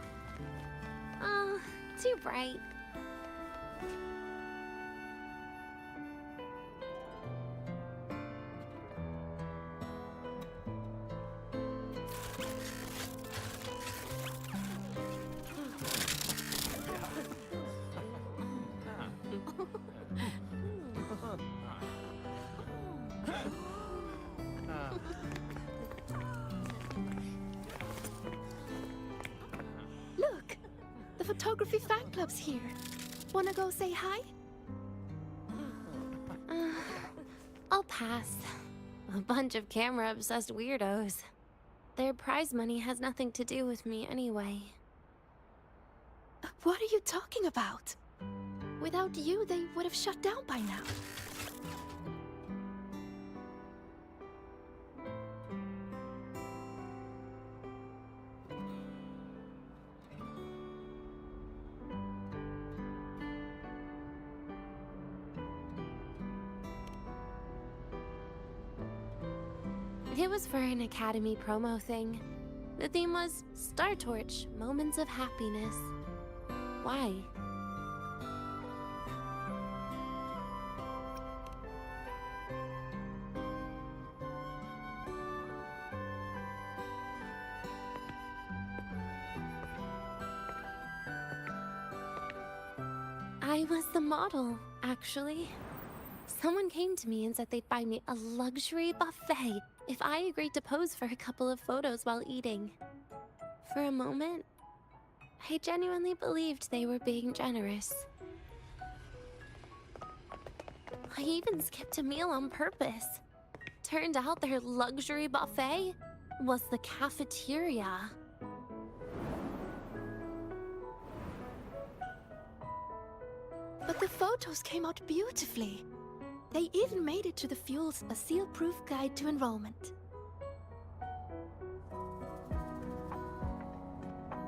Oh, too bright. Look! The photography fan club's here. Wanna go say hi? I'll pass. A bunch of camera-obsessed weirdos. Their prize money has nothing to do with me anyway. What are you talking about? Without you, they would have shut down by now. It was for an Academy promo thing. The theme was Star Torch, Moments of Happiness. Why? I was the model, actually. Someone came to me and said they'd buy me a luxury buffet if I agreed to pose for a couple of photos while eating. For a moment, I genuinely believed they were being generous. I even skipped a meal on purpose. Turned out their luxury buffet was the cafeteria. But the photos came out beautifully. They even made it to the Fuel's A Seal-Proof Guide to Enrollment.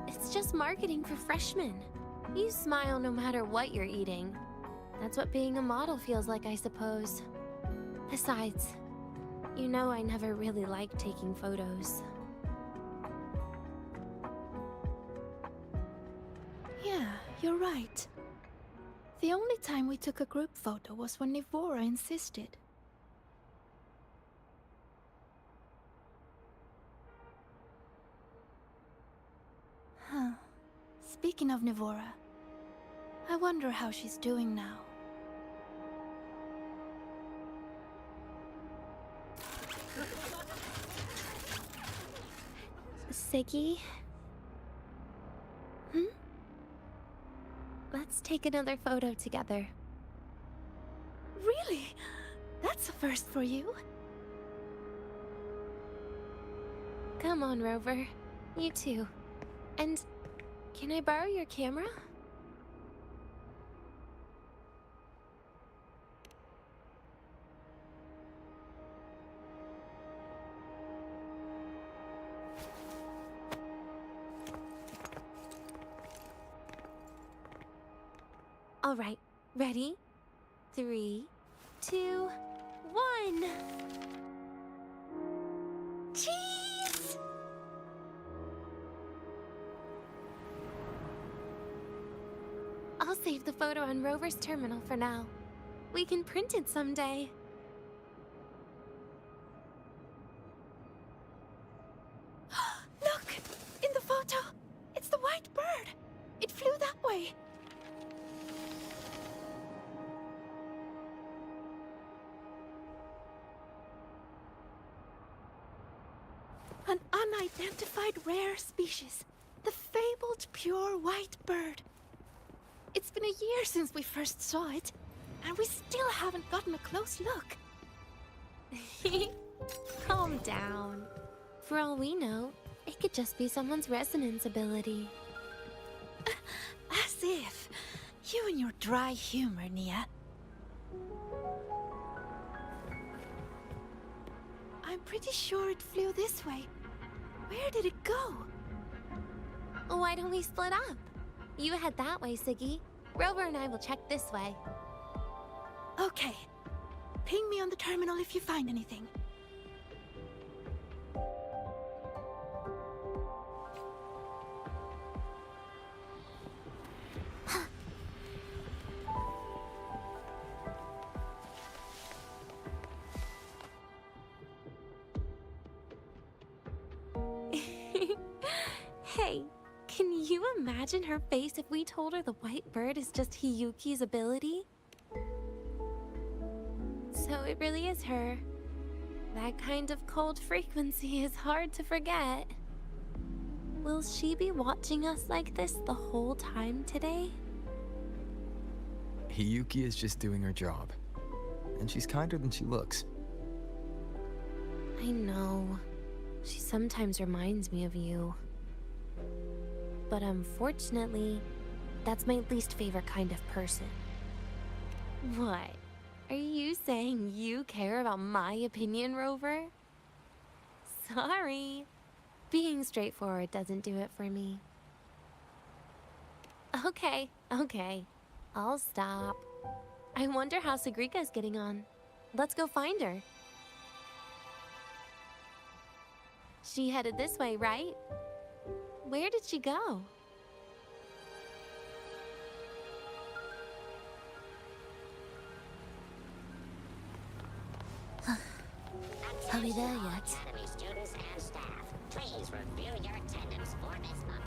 It's just marketing for freshmen. You smile no matter what you're eating. That's what being a model feels like, I suppose. Besides, you know I never really liked taking photos. Yeah, you're right. The only time we took a group photo was when Nivora insisted. Huh. Speaking of Nivora, I wonder how she's doing now. Segue? Let's take another photo together. Really? That's a first for you. Come on, Rover. You too. And can I borrow your camera? All right, ready? 3, 2, 1. Cheese! I'll save the photo on Rover's terminal for now. We can print it someday. Look! In the photo! It's the white bird! It flew that way! An unidentified rare species. The fabled pure white bird. It's been a year since we first saw it, and we still haven't gotten a close look. Calm down. For all we know, it could just be someone's resonance ability. As if. You and your dry humor, Nia. I'm pretty sure it flew this way. Where did it go? Why don't we split up? You head that way, Segue. Rover and I will check this way. Okay. Ping me on the terminal if you find anything. Hey, can you imagine her face if we told her the white bird is just Hiyuki's ability? So it really is her. That kind of cold frequency is hard to forget. Will she be watching us like this the whole time today? Hiyuki is just doing her job. And she's kinder than she looks. I know. She sometimes reminds me of you. But unfortunately, that's my least favorite kind of person. What? Are you saying you care about my opinion, Rover? Sorry. Being straightforward doesn't do it for me. Okay. I'll stop. I wonder how Sagrika's getting on. Let's go find her. She headed this way, right? Where did she go? Are we there yet? Academy students and staff, please review your attendance for this month.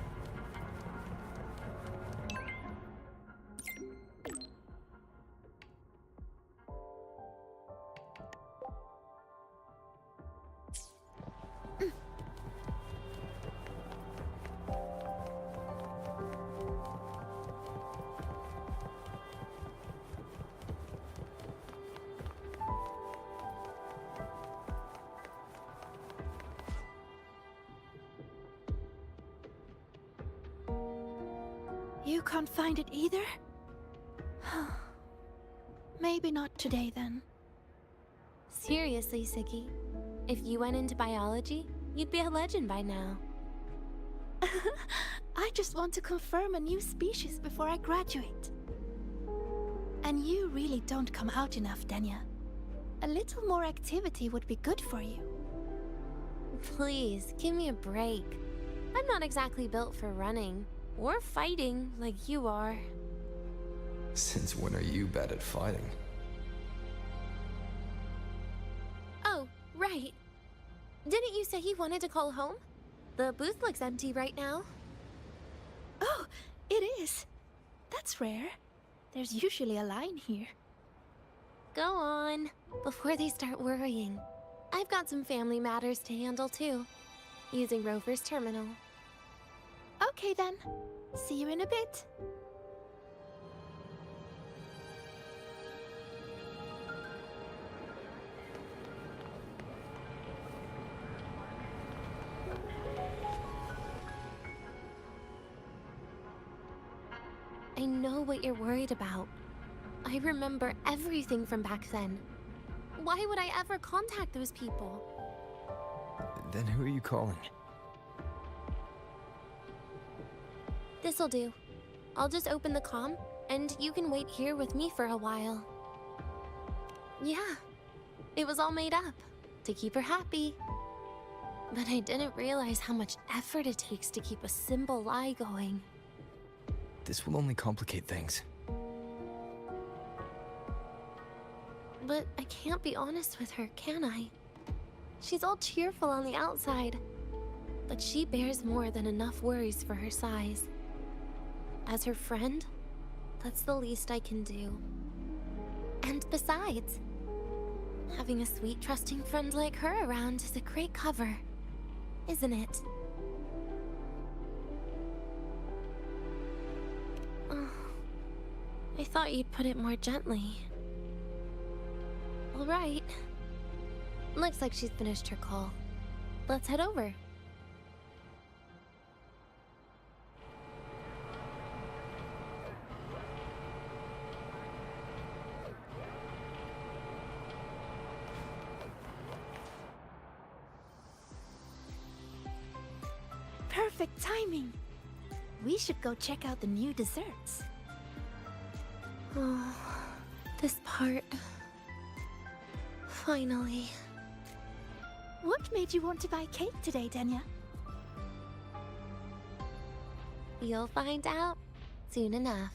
You can't find it either? Maybe not today then. Seriously, Segue. If you went into biology, you'd be a legend by now. I just want to confirm a new species before I graduate. And you really don't come out enough, Denya. A little more activity would be good for you. Please, give me a break. I'm not exactly built for running or fighting like you are. Since when are you bad at fighting? Oh, right. Didn't you say you wanted to call home? The booth looks empty right now. Oh, it is. That's rare. There's usually a line here. Go on, before they start worrying. I've got some family matters to handle too, using Rover's terminal. Okay then. See you in a bit. I know what you're worried about. I remember everything from back then. Why would I ever contact those people? Then who are you calling? This'll do. I'll just open the comm, and you can wait here with me for a while. Yeah, it was all made up, to keep her happy. But I didn't realize how much effort it takes to keep a simple lie going. This will only complicate things. But I can't be honest with her, can I? She's all cheerful on the outside, but she bears more than enough worries for her size. As her friend, that's the least I can do. And besides, having a sweet, trusting friend like her around is a great cover, isn't it? Oh, I thought you'd put it more gently. All right. Looks like she's finished her call. Let's head over. Perfect timing. We should go check out the new desserts. Oh, this part. Finally. What made you want to buy cake today, Denya? You'll find out soon enough.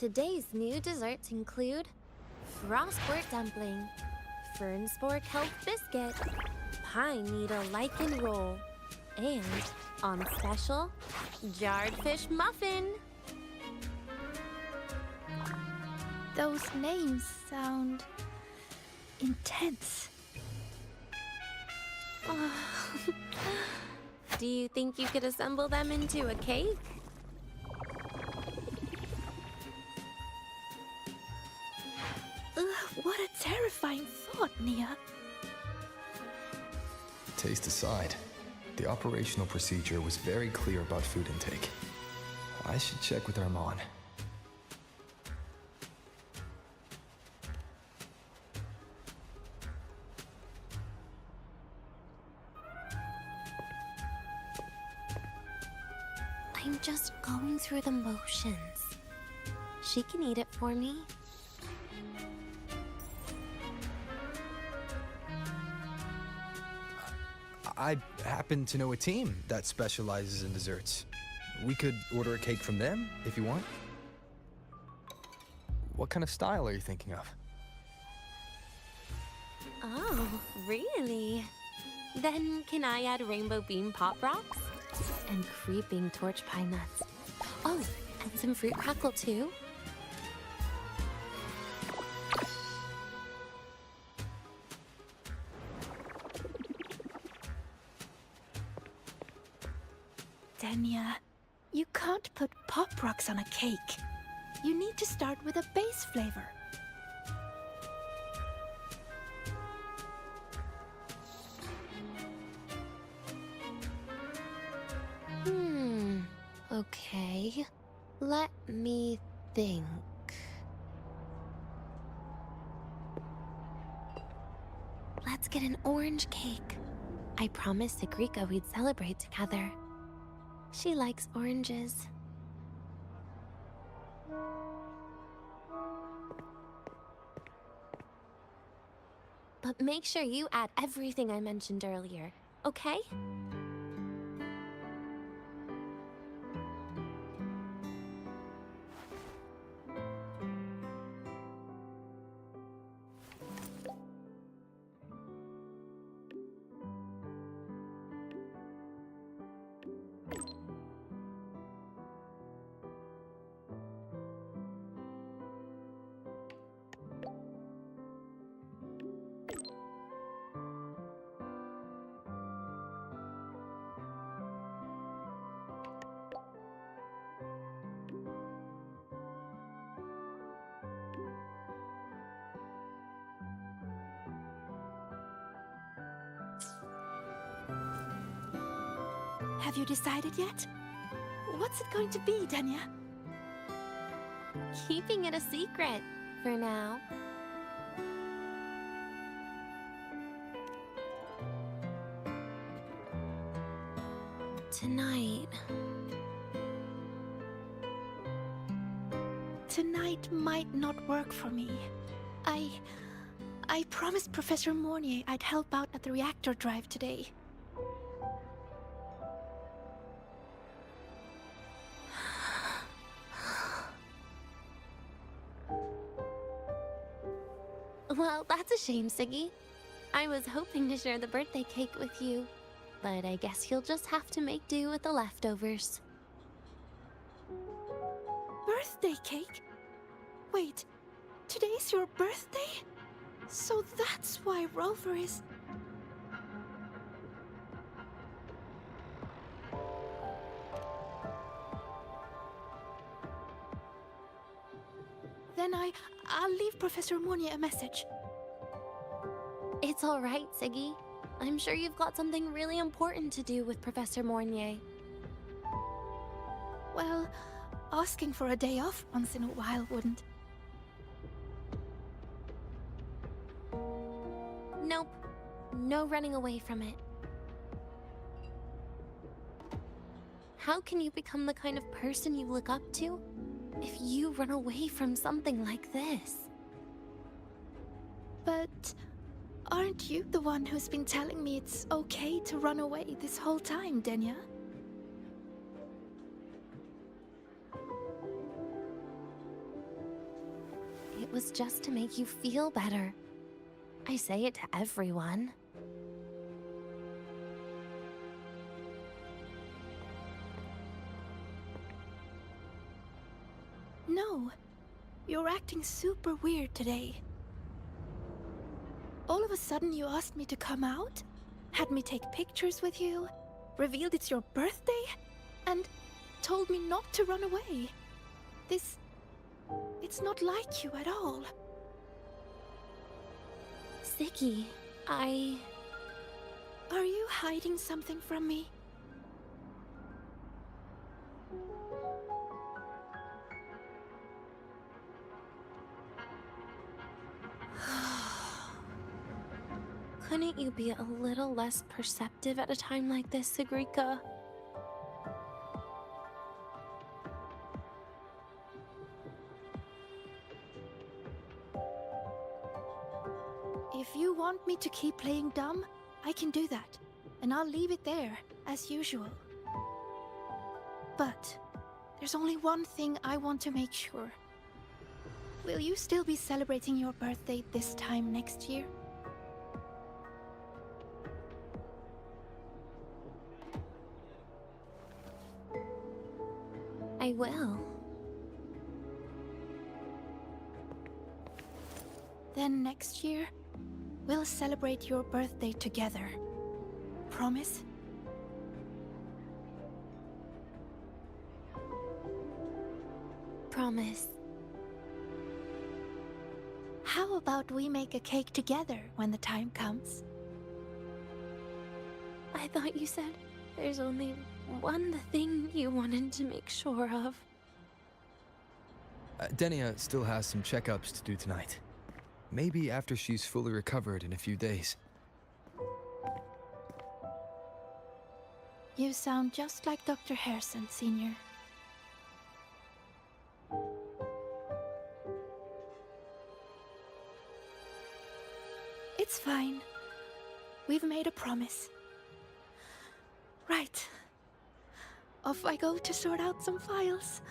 Today's new desserts include Frostwort Dumpling, Fernspore Kelp Biscuit, Pine Needle Lichen Roll, and, on special, Jarred Fish Muffin. Those names sound intense. Do you think you could assemble them into a cake? What a terrifying thought, Nia. Taste aside, the operational procedure was very clear about food intake. I should check with Armand. I'm just going through the motions. She can eat it for me. I happen to know a team that specializes in desserts. We could order a cake from them if you want. What kind of style are you thinking of? Oh, really? Then can I add rainbow bean pop rocks? And creeping torch pine nuts. Oh, and some fruit crackle too? Denia, you can't put pop rocks on a cake. You need to start with a base flavor. Okay. Let me think. Let's get an orange cake. I promised Segrika we'd celebrate together. She likes oranges. But make sure you add everything I mentioned earlier, okay? Have you decided yet? What's it going to be, Denia? Keeping it a secret for now. Tonight. Tonight might not work for me. I promised Professor Mornier I'd help out at the reactor drive today. Well, that's a shame, Siggy. I was hoping to share the birthday cake with you, but I guess you'll just have to make do with the leftovers. Birthday cake? Wait, today's your birthday? So that's why Rover is... Then I'll leave Professor Mornier a message. It's all right, Siggy. I'm sure you've got something really important to do with Professor Mornier. Well, asking for a day off once in a while wouldn't. Nope. No running away from it. How can you become the kind of person you look up to if you run away from something like this? But aren't you the one who's been telling me it's okay to run away this whole time, Denia? It was just to make you feel better. I say it to everyone. No. You're acting super weird today. All of a sudden you asked me to come out, had me take pictures with you, revealed it's your birthday, and told me not to run away. It's not like you at all. Segue, Are you hiding something from me? Couldn't you be a little less perceptive at a time like this, Sigrika? If you want me to keep playing dumb, I can do that. And I'll leave it there, as usual. But there's only one thing I want to make sure. Will you still be celebrating your birthday this time next year? I will. Then next year, we'll celebrate your birthday together. Promise? Promise. How about we make a cake together when the time comes? I thought you said there's only one thing you wanted to make sure of. Denia still has some checkups to do tonight. Maybe after she's fully recovered in a few days. You sound just like Dr. Harrison, Senior. It's fine. We've made a promise. Right. Off I go to sort out some files.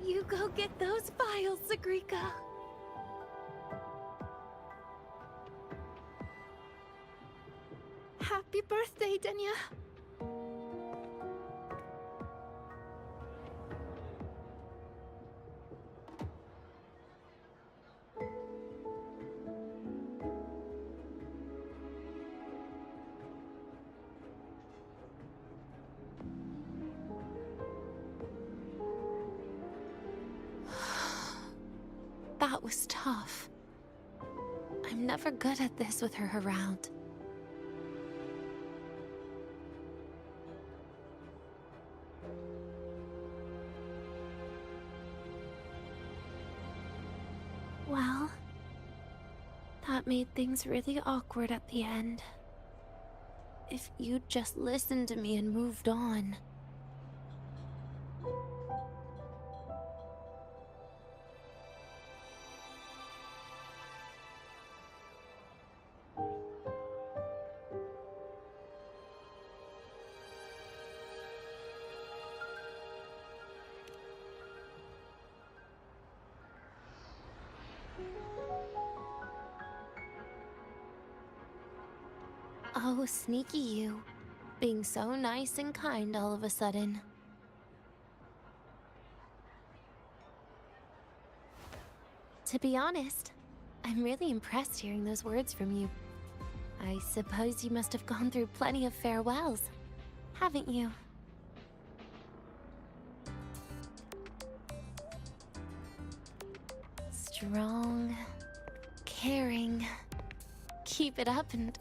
You go get those files, Sigrika. Happy birthday, Denia. That was tough. I'm never good at this with her around. Well, that made things really awkward at the end. If you'd just listened to me and moved on. Oh, sneaky you. Being so nice and kind all of a sudden. To be honest, I'm really impressed hearing those words from you. I suppose you must have gone through plenty of farewells, haven't you? Strong, caring. Keep it up and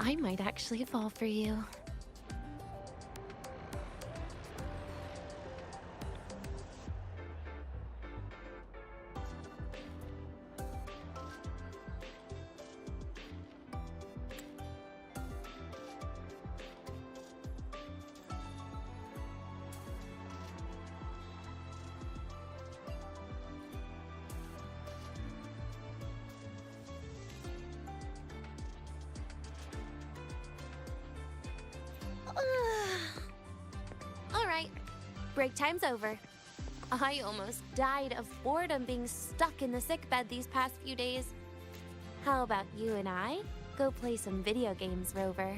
I might actually fall for you. Break time's over. I almost died of boredom being stuck in the sickbed these past few days. How about you and I go play some video games, Rover?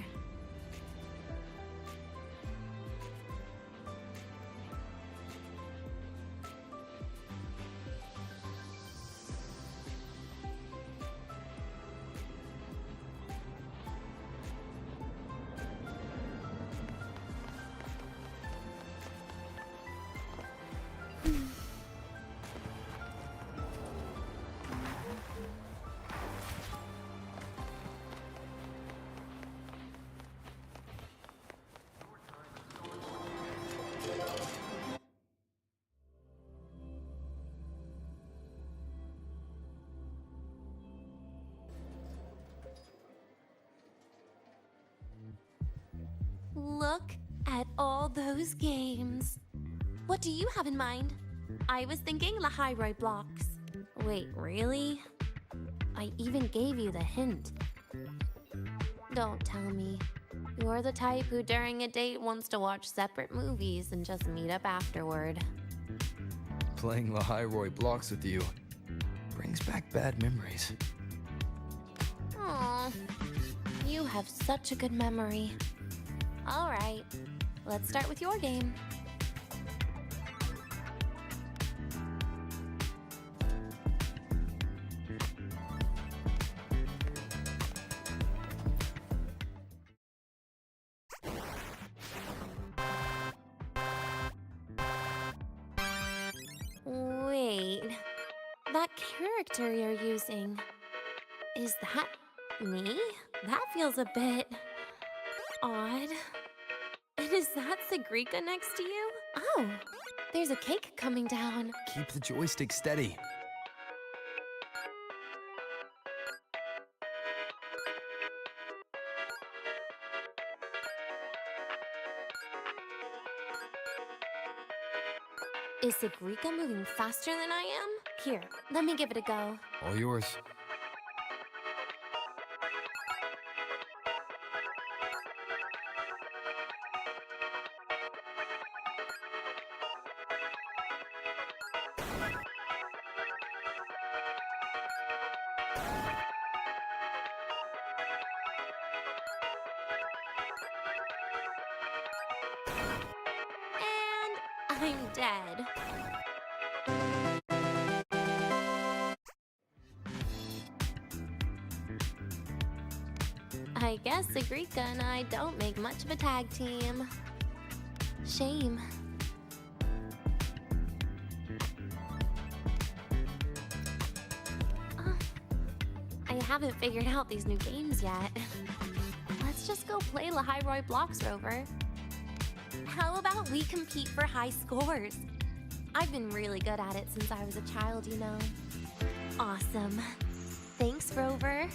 Look at all those games. What do you have in mind? I was thinking Lahiroi blocks. Wait, really? I even gave you the hint. Don't tell me. You're the type who during a date wants to watch separate movies and just meet up afterward. Playing Lahiroi blocks with you brings back bad memories. Aw, you have such a good memory. All right, let's start with your game. Wait, that character you're using, is that me? That feels a bit odd. And is that Segue next to you? Oh, there's a cake coming down. Keep the joystick steady. Is Segue moving faster than I am? Here, let me give it a go. All yours. I'm dead. I guess Segue and I don't make much of a tag team. Shame. I haven't figured out these new games yet. Let's just go play Lahiroi blocks, Rover. How about we compete for high scores? I've been really good at it since I was a child, you know. Awesome. Thanks, Rover.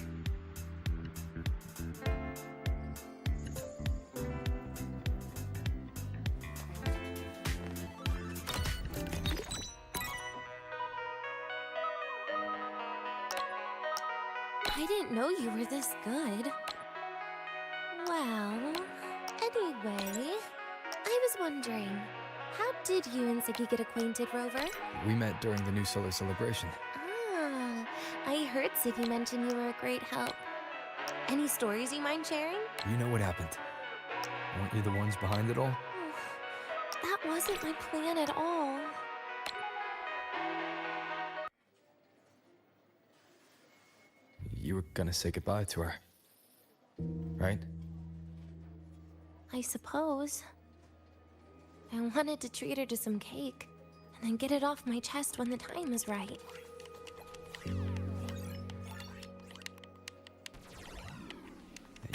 I didn't know you were this good. Well, anyway, I was wondering, how did you and Segue get acquainted, Rover? We met during the New Solar Celebration. Ah, I heard Segue mention you were a great help. Any stories you mind sharing? You know what happened. Weren't you the ones behind it all? That wasn't my plan at all. You were gonna say goodbye to her, right? I suppose. I wanted to treat her to some cake, and then get it off my chest when the time is right.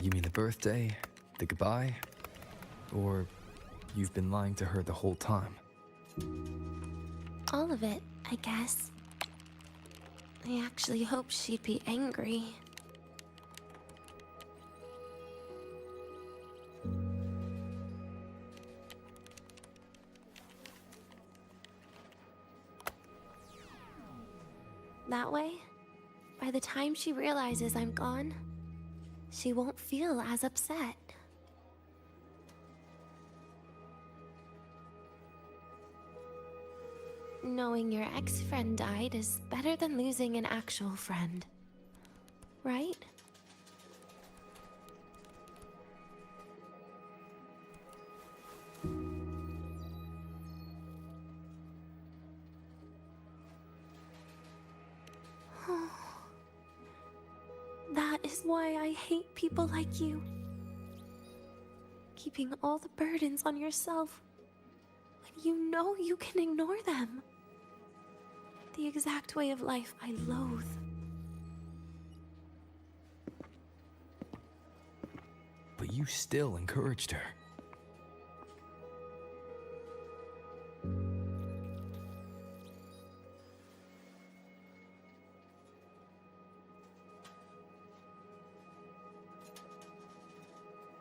You mean the birthday, the goodbye, or you've been lying to her the whole time? All of it, I guess. I actually hoped she'd be angry. That way, by the time she realizes I'm gone, she won't feel as upset. knowing your ex-friend died is better than losing an actual friend. Right? That is why I hate people like you. Keeping all the burdens on yourself when you know you can ignore them. The exact way of life I loathe. But you still encouraged her.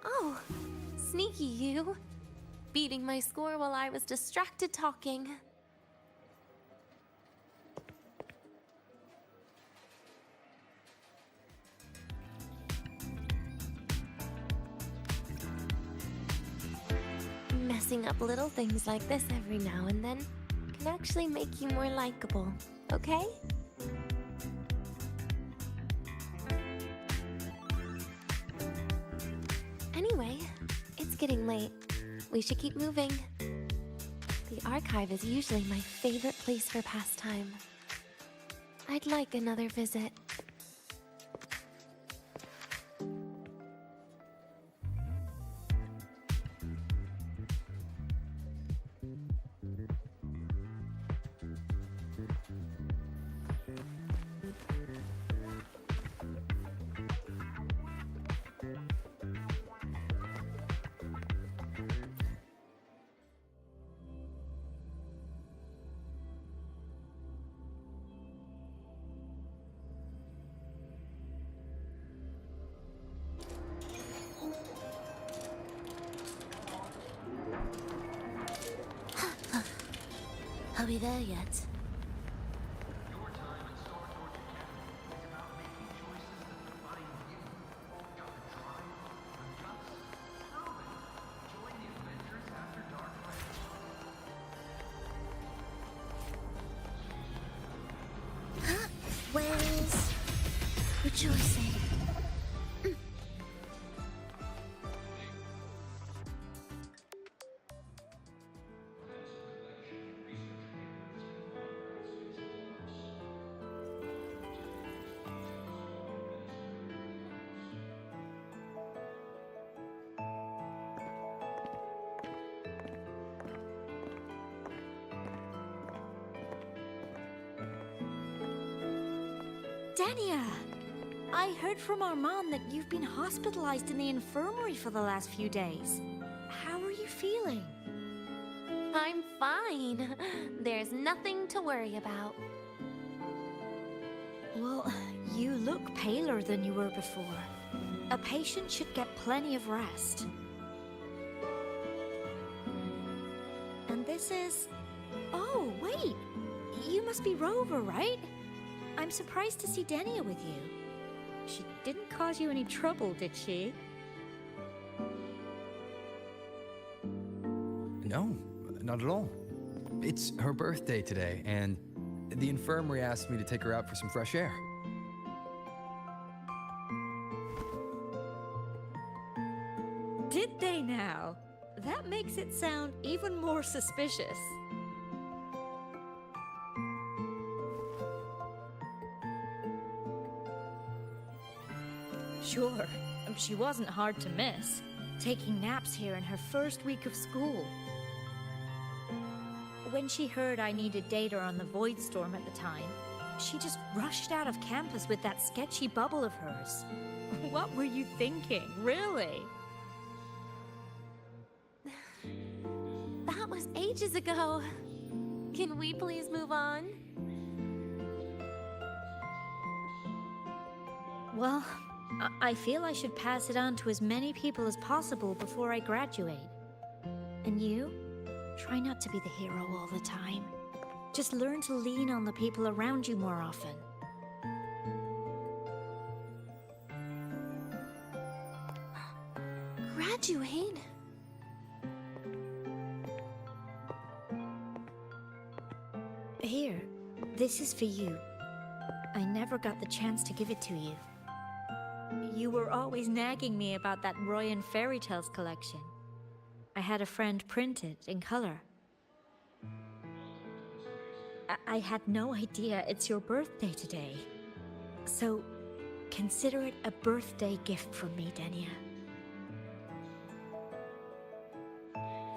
Oh, sneaky you. Beating my score while I was distracted talking. Messing up little things like this every now and then can actually make you more likable, okay? Anyway, it's getting late. We should keep moving. The archive is usually my favorite place for pastime. I'd like another visit. Are we there yet? Where's rejoicing? Dania! I heard from our mom that you've been hospitalized in the infirmary for the last few days. How are you feeling? I'm fine. There's nothing to worry about. Well, you look paler than you were before. A patient should get plenty of rest. And this is... Oh, wait! You must be Rover, right? I'm surprised to see Dania with you. She didn't cause you any trouble, did she? No, not at all. It's her birthday today, and the infirmary asked me to take her out for some fresh air. Did they now? That makes it sound even more suspicious. Sure, she wasn't hard to miss, taking naps here in her first week of school. When she heard I needed data on the Void Storm at the time, she just rushed out of campus with that sketchy bubble of hers. What were you thinking, really? That was ages ago. Can we please move on? Well, I feel I should pass it on to as many people as possible before I graduate. And you? Try not to be the hero all the time. Just learn to lean on the people around you more often. Graduate? Here, this is for you. I never got the chance to give it to you. You were always nagging me about that Roy and Fairy Tales collection. I had a friend print it in color. I had no idea it's your birthday today. So, consider it a birthday gift from me, Denia.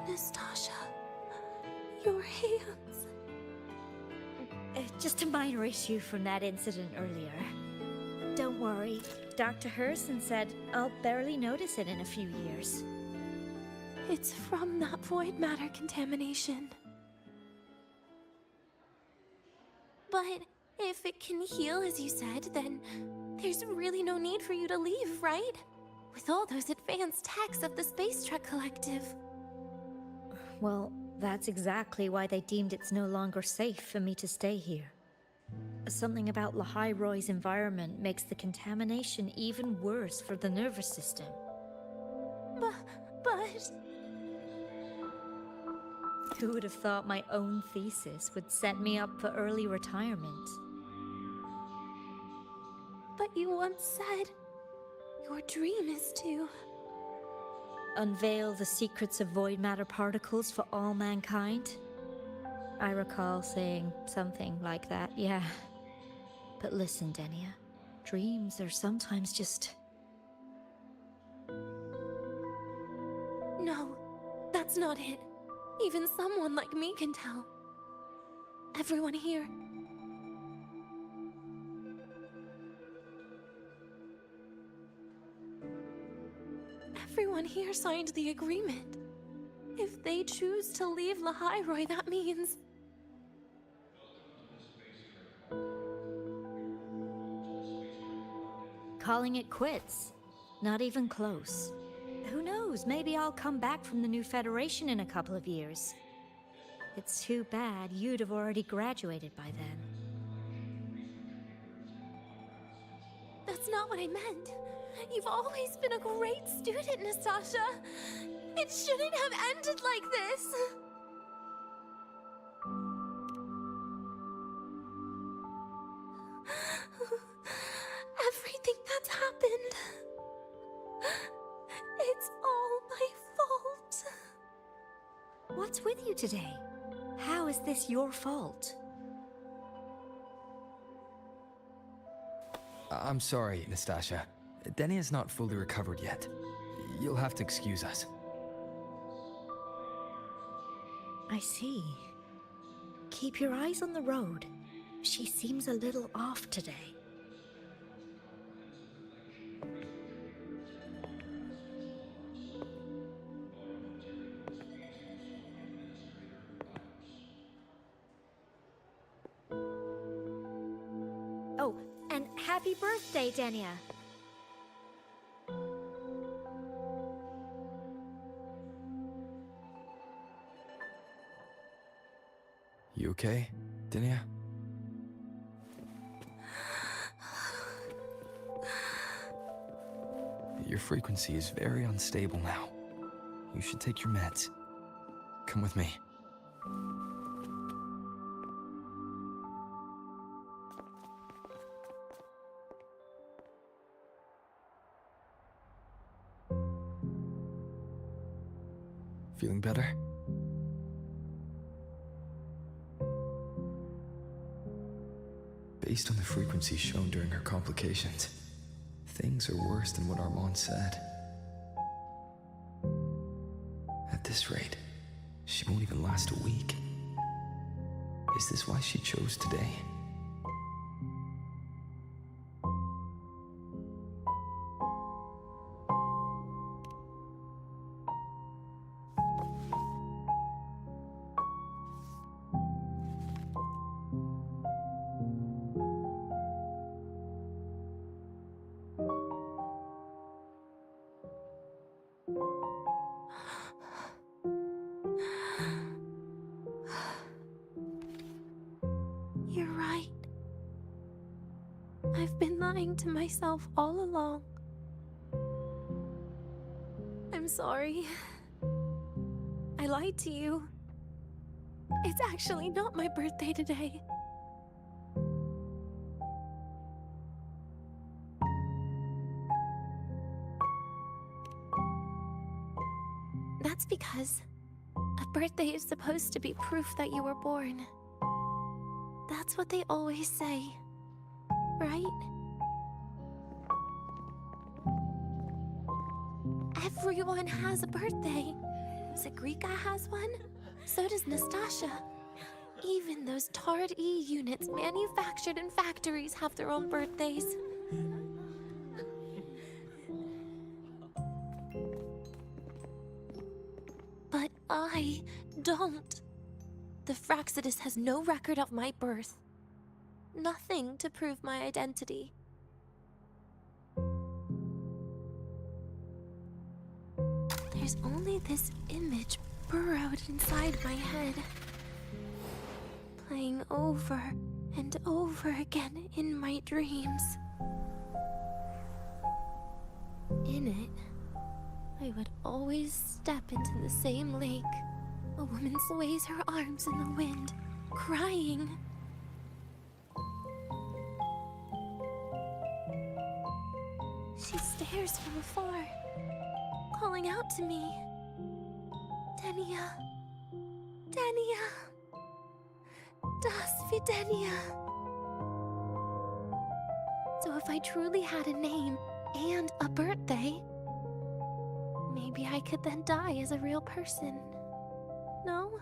Nastasha, your hands. Just a minor issue from that incident earlier. Don't worry, Dr. Herson said I'll barely notice it in a few years. It's from that void matter contamination. But if it can heal, as you said, then there's really no need for you to leave, right? With all those advanced techs of the Space Trek Collective. Well, that's exactly why they deemed it's no longer safe for me to stay here. Something about Lahai Roy's environment makes the contamination even worse for the nervous system. But... Who would have thought my own thesis would set me up for early retirement? But you once said your dream is to... unveil the secrets of void matter particles for all mankind? I recall saying something like that, yeah. But listen, Denia, dreams are sometimes just... No, that's not it. Even someone like me can tell. Everyone here. Everyone here signed the agreement. If they choose to leave Lahai Roy, that means... calling it quits. Not even close. Who knows, maybe I'll come back from the new Federation in a couple of years. It's too bad you'd have already graduated by then. That's not what I meant. You've always been a great student, Nastasha. It shouldn't have ended like this. Everything that's happened... it's all my fault. What's with you today? How is this your fault? I'm sorry, Nastasha. Denia's not fully recovered yet. You'll have to excuse us. I see. Keep your eyes on the road. She seems a little off today. Oh, and happy birthday, Denia. You okay, Denia? Your frequency is very unstable now. You should take your meds. Come with me. Feeling better? Based on the frequency shown during her complications, things are worse than what Armand said. At this rate, she won't even last a week. Is this why she chose today? You're right. I've been lying to myself all along. I'm sorry. I lied to you. It's actually not my birthday today. That's because a birthday is supposed to be proof that you were born. That's what they always say, right? Everyone has a birthday. Zagrika has one, so does Nastasha. Even those Tard E units manufactured in factories have their own birthdays. But I don't. The Fraxidus has no record of my birth. Nothing to prove my identity. There's only this image burrowed inside my head, playing over and over again in my dreams. In it, I would always step into the same lake. A woman sways her arms in the wind, crying. She stares from afar, calling out to me. Denia. Denia. Das Videnia. So if I truly had a name and a birthday, maybe I could then die as a real person. No?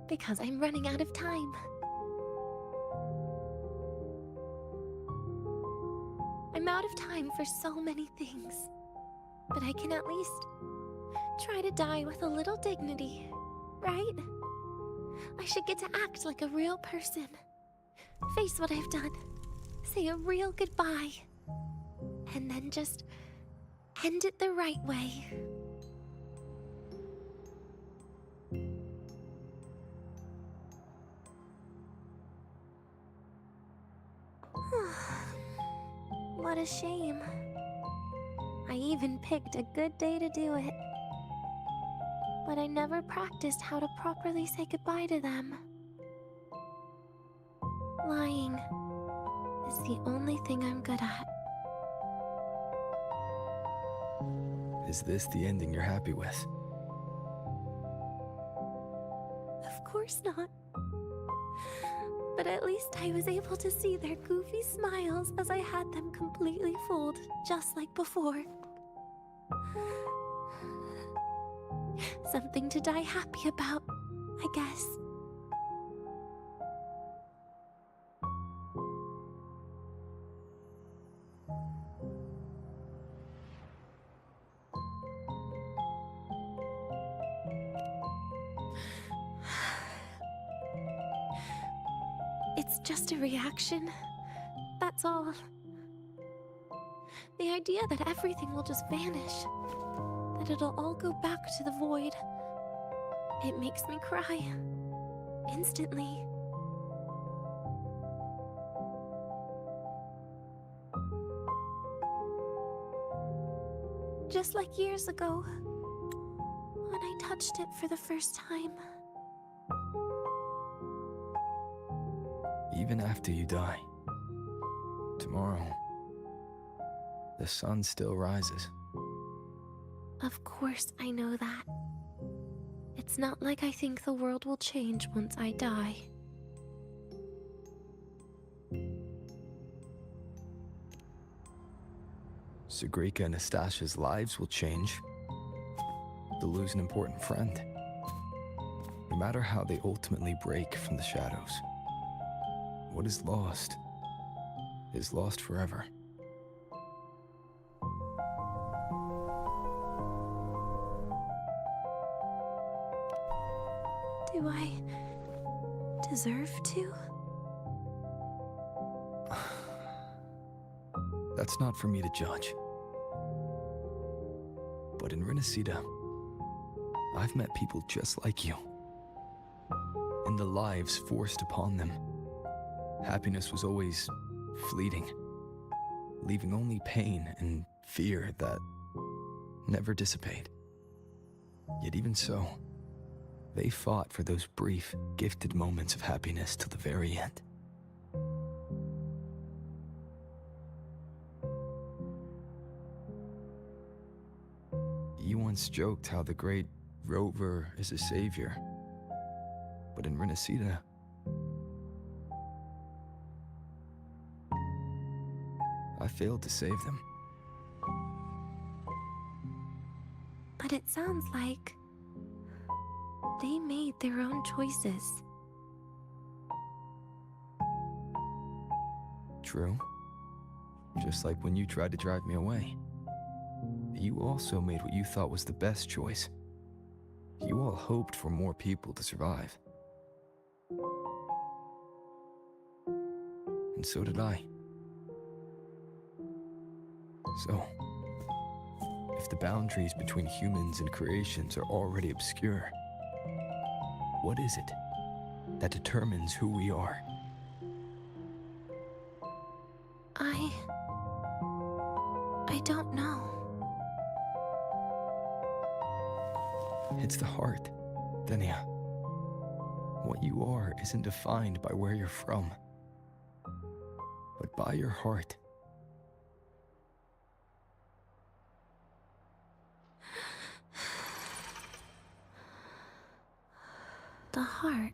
Because I'm running out of time. I'm out of time for so many things. But I can at least try to die with a little dignity, right? I should get to act like a real person. Face what I've done. Say a real goodbye. And then just end it the right way. What a shame. I even picked a good day to do it. But I never practiced how to properly say goodbye to them. Lying is the only thing I'm good at. Is this the ending you're happy with? Of course not. But at least I was able to see their goofy smiles as I had them completely fooled, just like before. Something to die happy about, I guess. It's just a reaction. That's all. The idea that everything will just vanish, that it'll all go back to the void, it makes me cry. Instantly. Just like years ago, when I touched it for the first time. Even after you die, tomorrow, the sun still rises. Of course I know that. It's not like I think the world will change once I die. Segrika and Nastasha's lives will change. to lose an important friend. No matter how they ultimately break from the shadows, what is lost forever. Do I deserve to? That's not for me to judge. But in Renacida, I've met people just like you. In the lives forced upon them, happiness was always fleeting, leaving only pain and fear that never dissipate. Yet even so, they fought for those brief, gifted moments of happiness till the very end. You once joked how the great Rover is a savior, but in Renacida, I failed to save them. But it sounds like they made their own choices. True. Just like when you tried to drive me away. You also made what you thought was the best choice. You all hoped for more people to survive. And so did I. So, if the boundaries between humans and creations are already obscure, what is it that determines who we are? I don't know. It's the heart, Denia. What you are isn't defined by where you're from, but by your heart. The heart.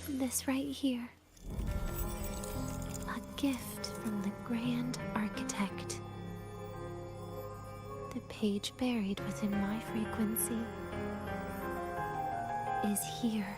This right here. A gift from the Grand Architect. The page buried within my frequency is here.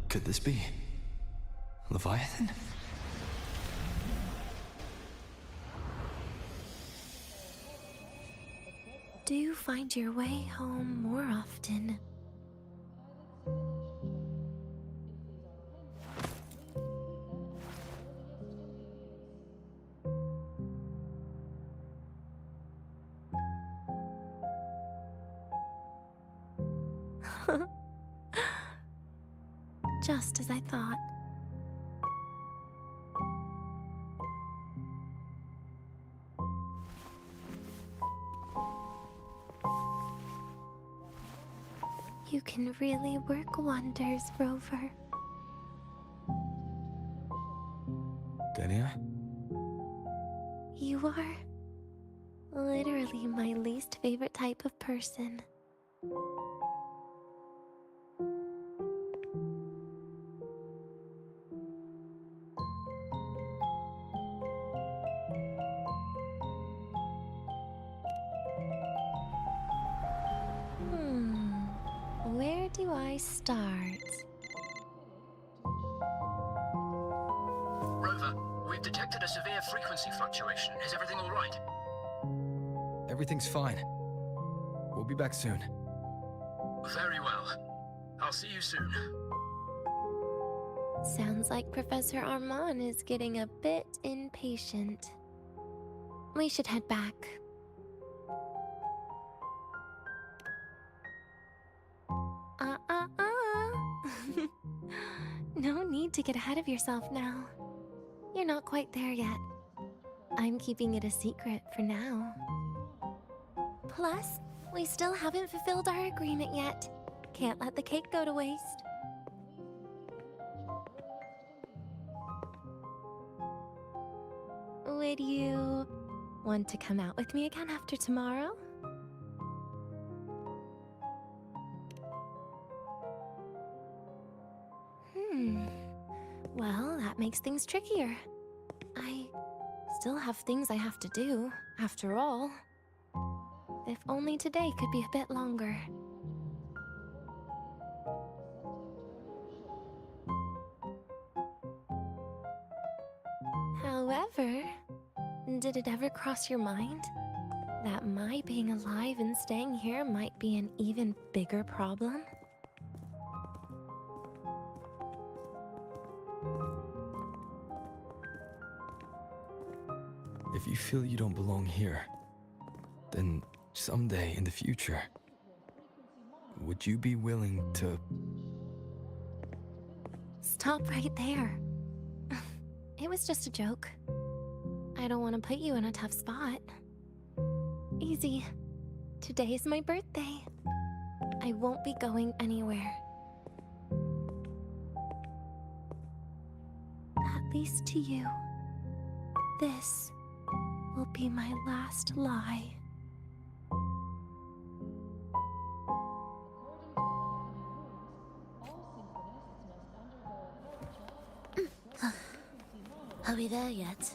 Could this be Leviathan? Do you find your way home more often? Just as I thought. You can really work wonders, Rover. Denia? You are literally my least favorite type of person. Where do I start? Rover, we've detected a severe frequency fluctuation. Is everything all right? Everything's fine. We'll be back soon. Very well. I'll see you soon. Sounds like Professor Armand is getting a bit impatient. We should head back. need to get ahead of yourself now. You're not quite there yet. I'm keeping it a secret for now. Plus, we still haven't fulfilled our agreement yet. Can't let the cake go to waste. Would you want to come out with me again after tomorrow? Well, that makes things trickier. I still have things I have to do, after all. If only today could be a bit longer. However, did it ever cross your mind that my being alive and staying here might be an even bigger problem? If you feel you don't belong here, then someday in the future, would you be willing to... Stop right there. It was just a joke. I don't want to put you in a tough spot. Easy. Today is my birthday. I won't be going anywhere. At least to you. This will be my last lie. Are we there yet?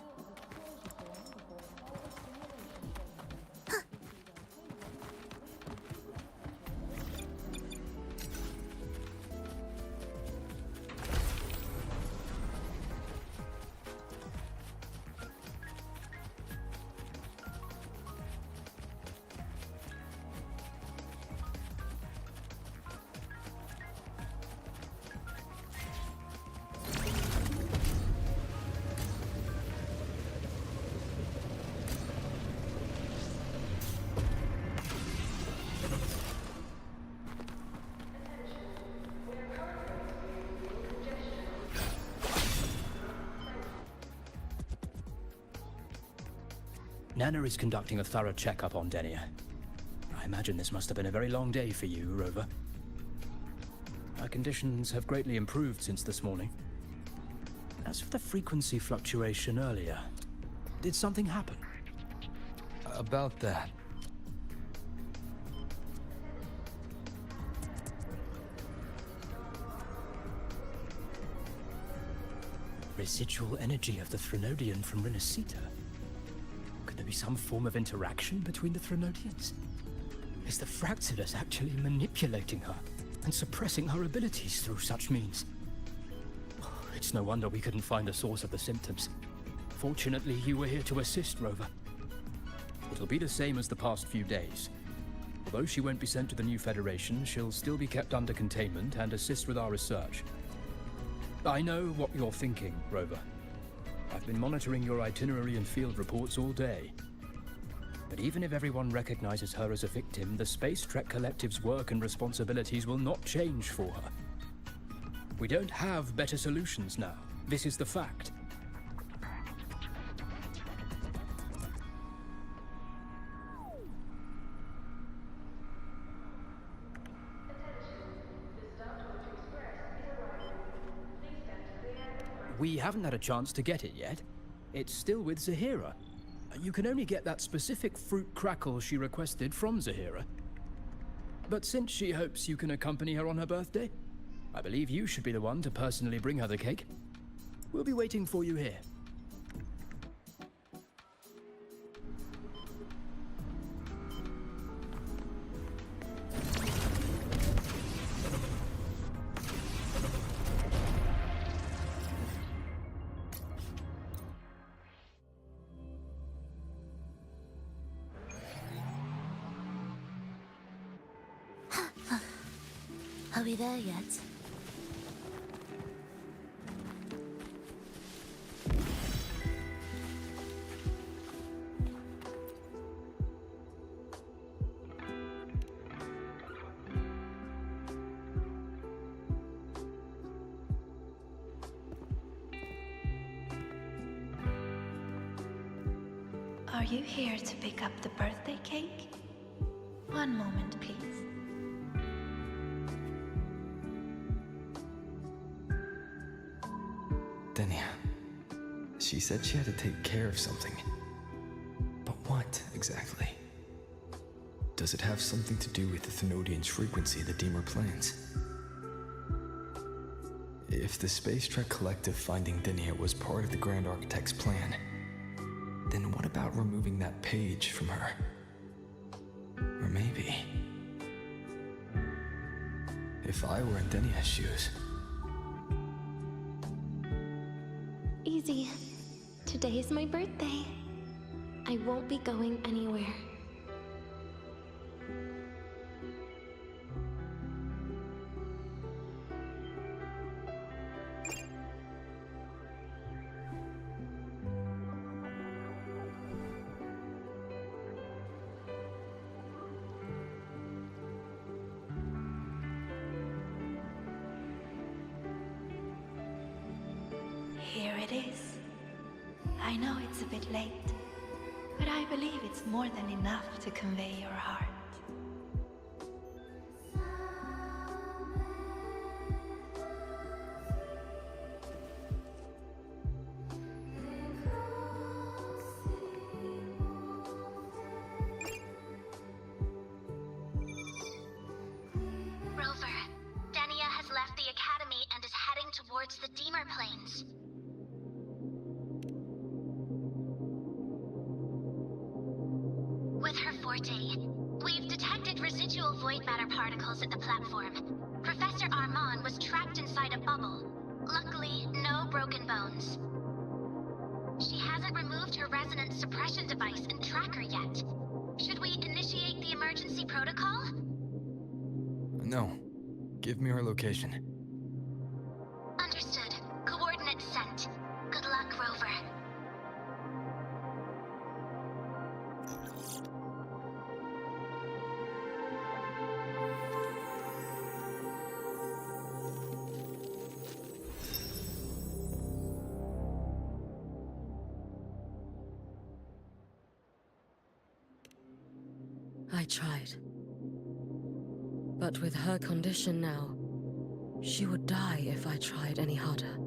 Nana is conducting a thorough checkup on Denia. I imagine this must have been a very long day for you, Rover. Her conditions have greatly improved since this morning. As for the frequency fluctuation earlier, did something happen? About that. Residual energy of the Threnodian from Renacita? Could there be some form of interaction between the Threnodians? Is the Fractilus actually manipulating her and suppressing her abilities through such means? It's no wonder we couldn't find the source of the symptoms. Fortunately, you were here to assist, Rover. It'll be the same as the past few days. Although she won't be sent to the new Federation, she'll still be kept under containment and assist with our research. I know what you're thinking, Rover. I've been monitoring your itinerary and field reports all day. But even if everyone recognizes her as a victim, the Space Trek Collective's work and responsibilities will not change for her. We don't have better solutions now. This is the fact. We haven't had a chance to get it yet. It's still with Zahira. You can only get that specific fruit crackle she requested from Zahira. But since she hopes you can accompany her on her birthday, I believe you should be the one to personally bring her the cake. We'll be waiting for you here. Are we there yet? Are you here to pick up the birthday cake? One moment, please. Denia. She said she had to take care of something. But what, exactly? Does it have something to do with the Thenodian's frequency the Deemer plans? If the Space Trek Collective finding Denia was part of the Grand Architect's plan, then what about removing that page from her? Or maybe... if I were in Denia's shoes... Easy. Today is my birthday. I won't be going anywhere. Here it is. I know it's a bit late, but I believe it's more than enough to convey your heart. Rover, Denia has left the Academy and is heading towards the Deemer Plains. With her forte, we've detected residual void matter particles at the platform. Professor Armand was trapped inside a bubble. Luckily, no broken bones. She hasn't removed her resonance suppression device and tracker yet. Should we initiate the emergency protocol? No. Give me her location. Understood. Coordinates sent. Good luck, Rover. I tried. But with her condition now, she would die if I tried any harder.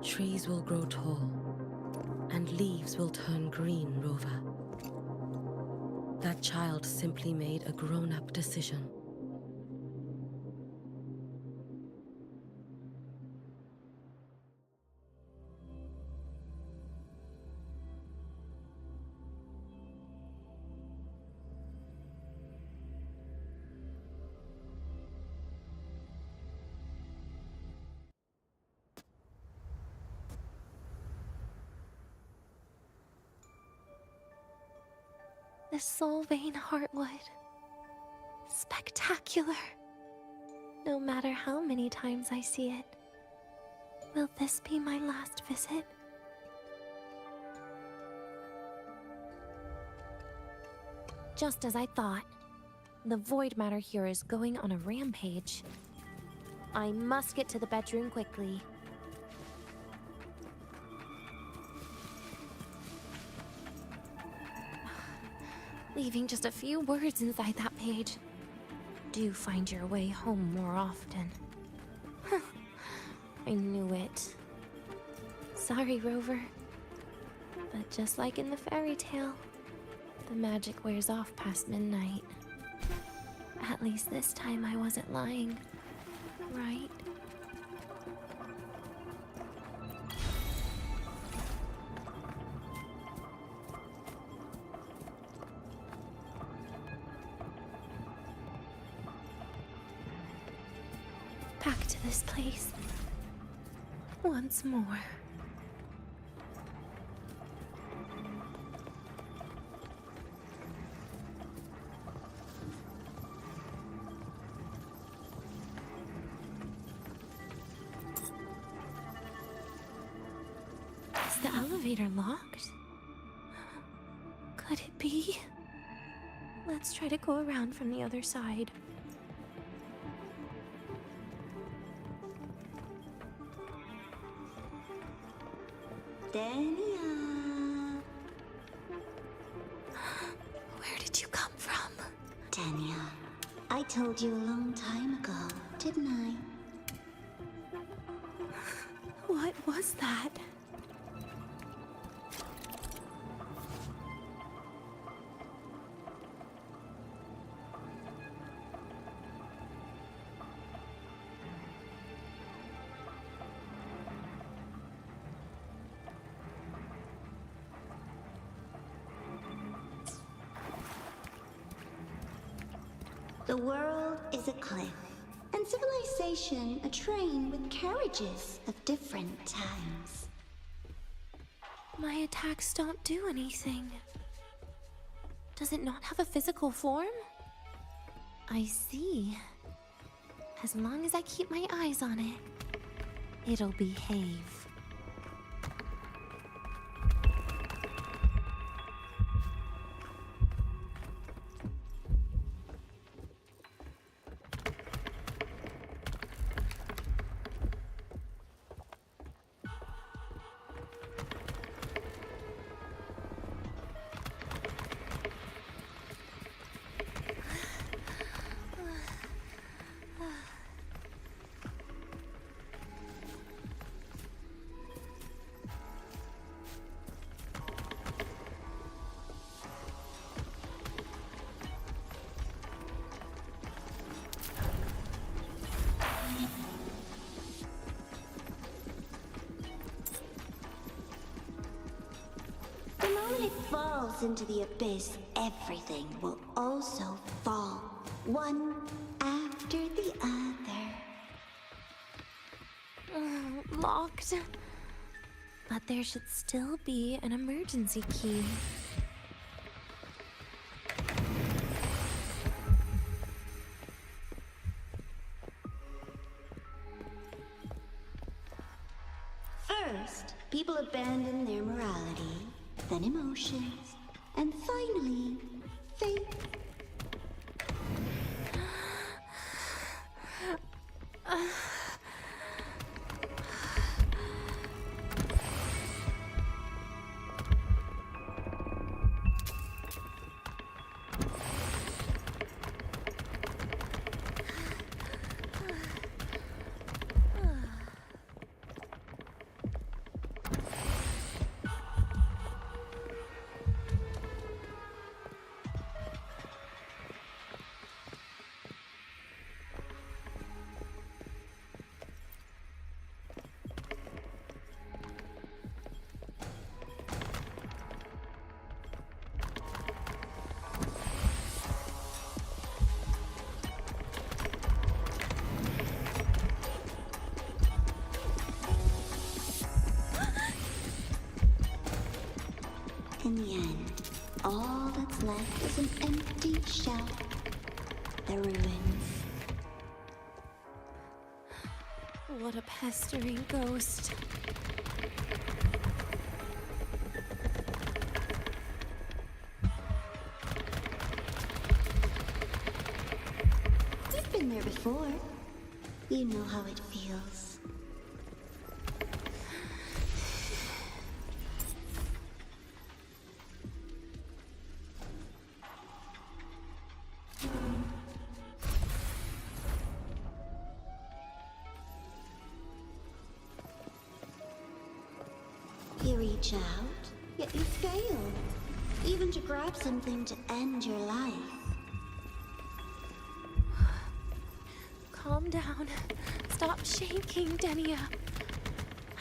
Trees will grow tall, and leaves will turn green, Rover. That child simply made a grown-up decision. The Soul Vein Heartwood. Spectacular. No matter how many times I see it. Will this be my last visit? Just as I thought. The void matter here is going on a rampage. I must get to the bedroom quickly. Leaving just a few words inside that page. Do find your way home more often. I knew it. Sorry, Rover. But just like in the fairy tale, the magic wears off past midnight. At least this time I wasn't lying, right? Back to this place. Once more. Is the elevator locked? Could it be? Let's try to go around from the other side. Dania. Where did you come from? Dania, I told you a long time ago, didn't I? What was that? The world is a cliff, and civilization a train with carriages of different times. My attacks don't do anything. Does it not have a physical form? I see. As long as I keep my eyes on it, it'll behave. The moment it falls into the abyss, everything will also fall, one after the other. Locked. But there should still be an emergency key. First, people abandon their morality, then emotions, and finally, faith. In the end, all that's left is an empty shell. The ruins. What a pestering ghost. You've been there before. You know how it feels. You reach out, yet you fail. Even to grab something to end your life. Calm down. Stop shaking, Denia.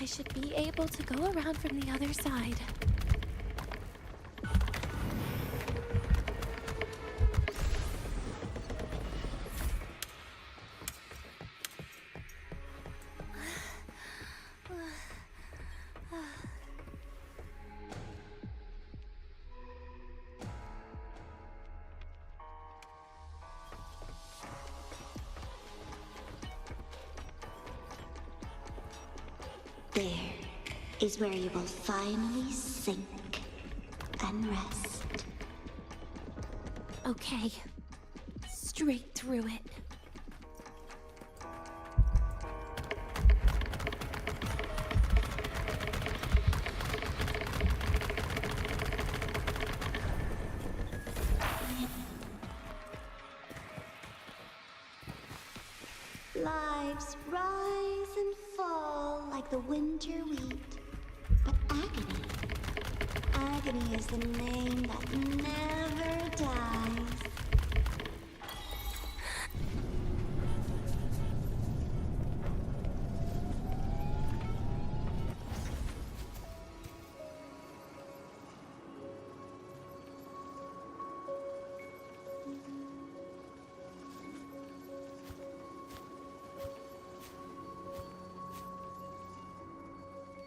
I should be able to go around from the other side. There is where you will finally sink and rest. Okay. Straight through it. lives rise and fall like the winter wheat. But agony is the name that never dies.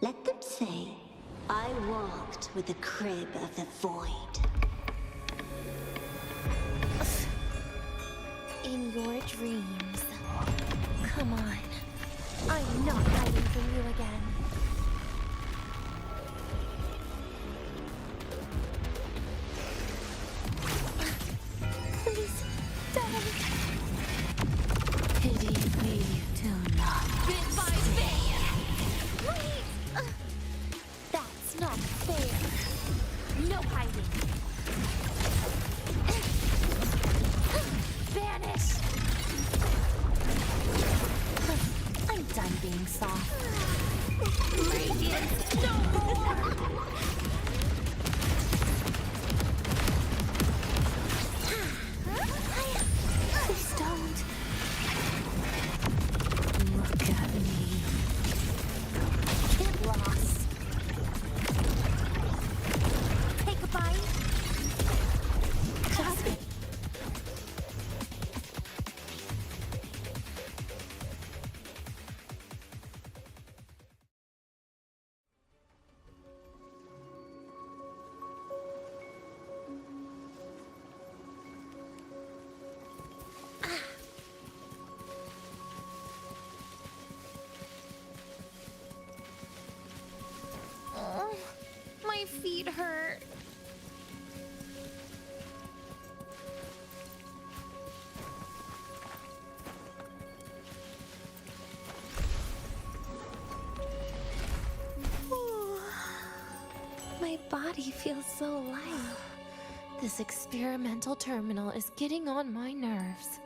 Let them say, I walked with the crib of the void. In your dreams. Come on. I'm not hiding from you again. Please, don't. Pity me till not. Bit by bit. Please. That's not fair. No hiding. Vanish. I'm done being soft. Radiance, no more. Please don't. Look at me. Get lost. Take a bite. Just my feet hurt. My body feels so light. This experimental terminal is getting on my nerves.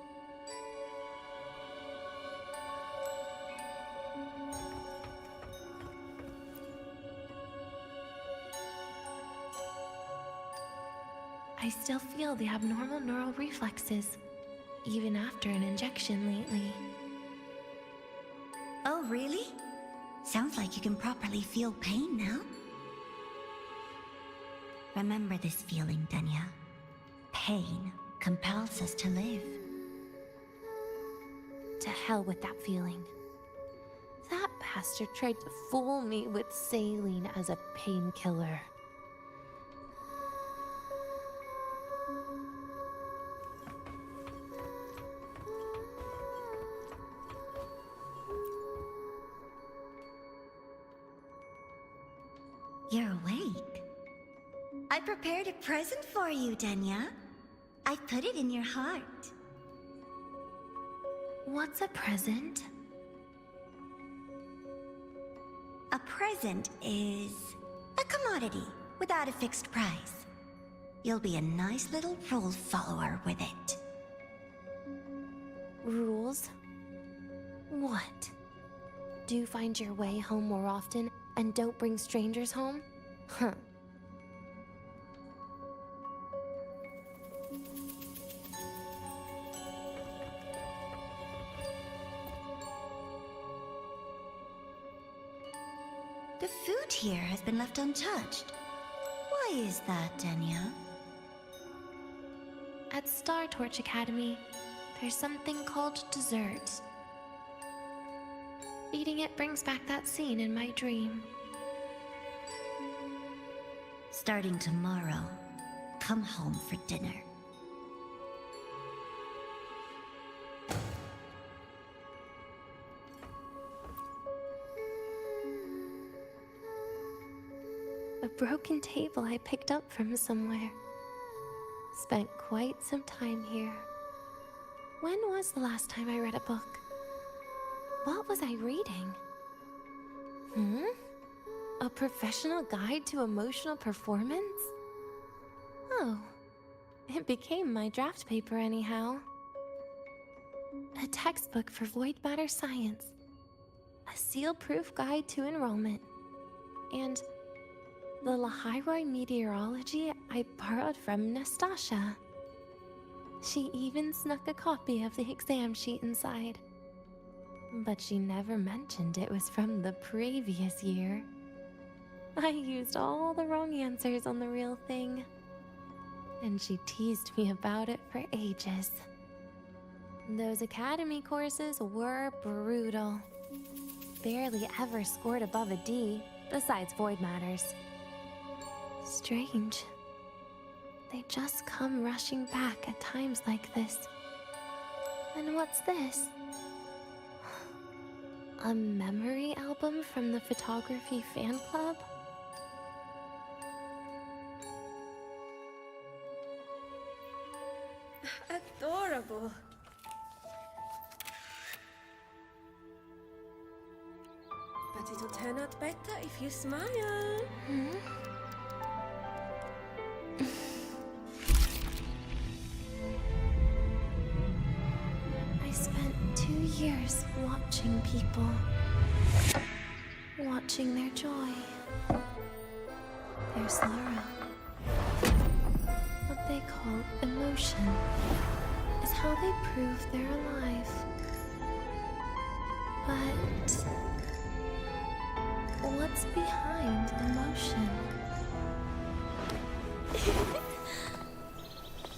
I still feel the abnormal neural reflexes, even after an injection lately. Oh, really? Sounds like you can properly feel pain now. Remember this feeling, Denya. Pain compels us to live. To hell with that feeling. That bastard tried to fool me with saline as a painkiller. You're awake. I prepared a present for you, Denya. I put it in your heart. What's a present? A present is a commodity without a fixed price. You'll be a nice little rule follower with it. Rules? What? Do you find your way home more often and don't bring strangers home? Huh. The food here has been left untouched. Why is that, Denya? At Star Torch Academy, there's something called dessert. Eating it brings back that scene in my dream. Starting tomorrow, come home for dinner. A broken table I picked up from somewhere. Spent quite some time here. When was the last time I read a book? What was I reading? A professional guide to emotional performance? Oh, it became my draft paper anyhow. A textbook for void matter science. A seal-proof guide to enrollment. And the Lahairoi meteorology I borrowed from Nastasha. She even snuck a copy of the exam sheet inside. But she never mentioned it was from the previous year. I used all the wrong answers on the real thing. And she teased me about it for ages. Those academy courses were brutal. Barely ever scored above a D, besides void matters. Strange. They just come rushing back at times like this. And what's this? A memory album from the photography fan club? Adorable. But it'll turn out better if you smile. I spent 2 years watching people. Watching their joy. Their sorrow. What they call emotion is how they prove they're alive. But what's behind emotion?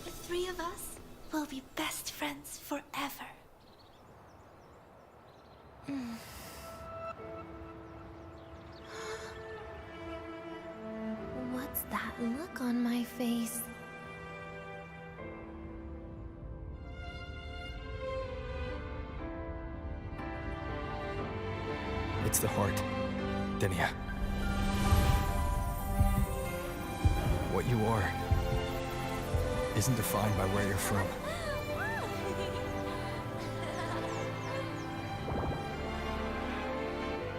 The three of us will be best friends forever. What's that look on my face? It's the heart, Denia. What you are isn't defined by where you're from.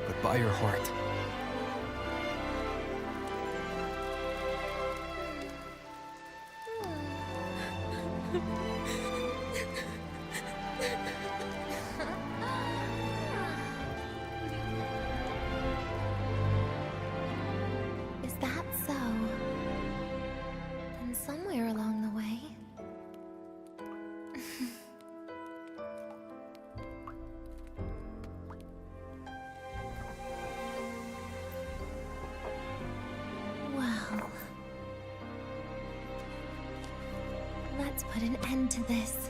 But by your heart. Is that so? Then somewhere along the way... Well... Let's put an end to this.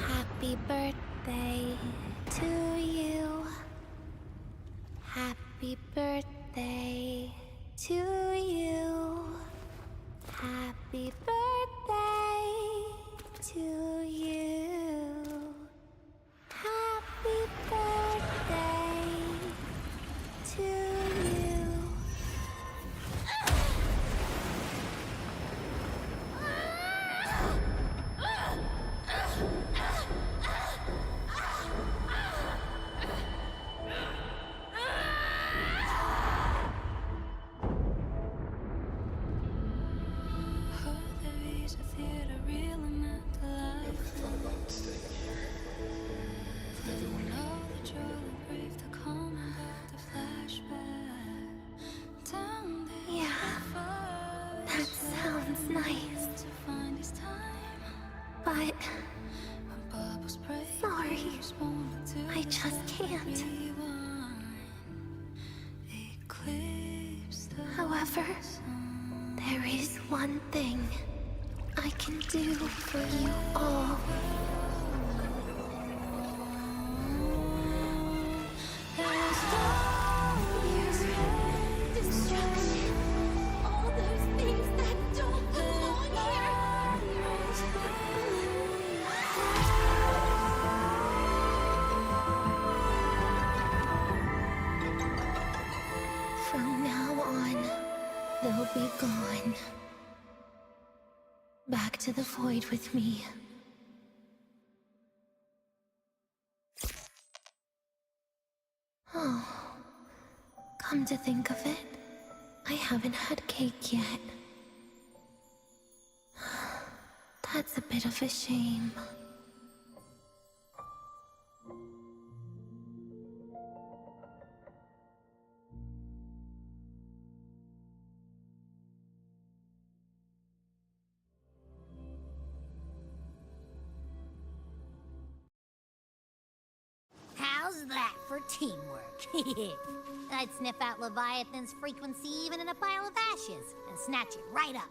Happy birthday to you. Happy birthday to you. Happy birthday to you. Happy birthday to you. Nice. But... sorry. I just can't. However... However, there is one thing I can do for you all. There's destruction. All those things that don't belong here. From now on, they'll be gone. Back to the void with me. Oh, come to think of it, I haven't had cake yet. That's a bit of a shame. How's that for teamwork? I'd sniff out Leviathan's frequency even in a pile of ashes and snatch it right up.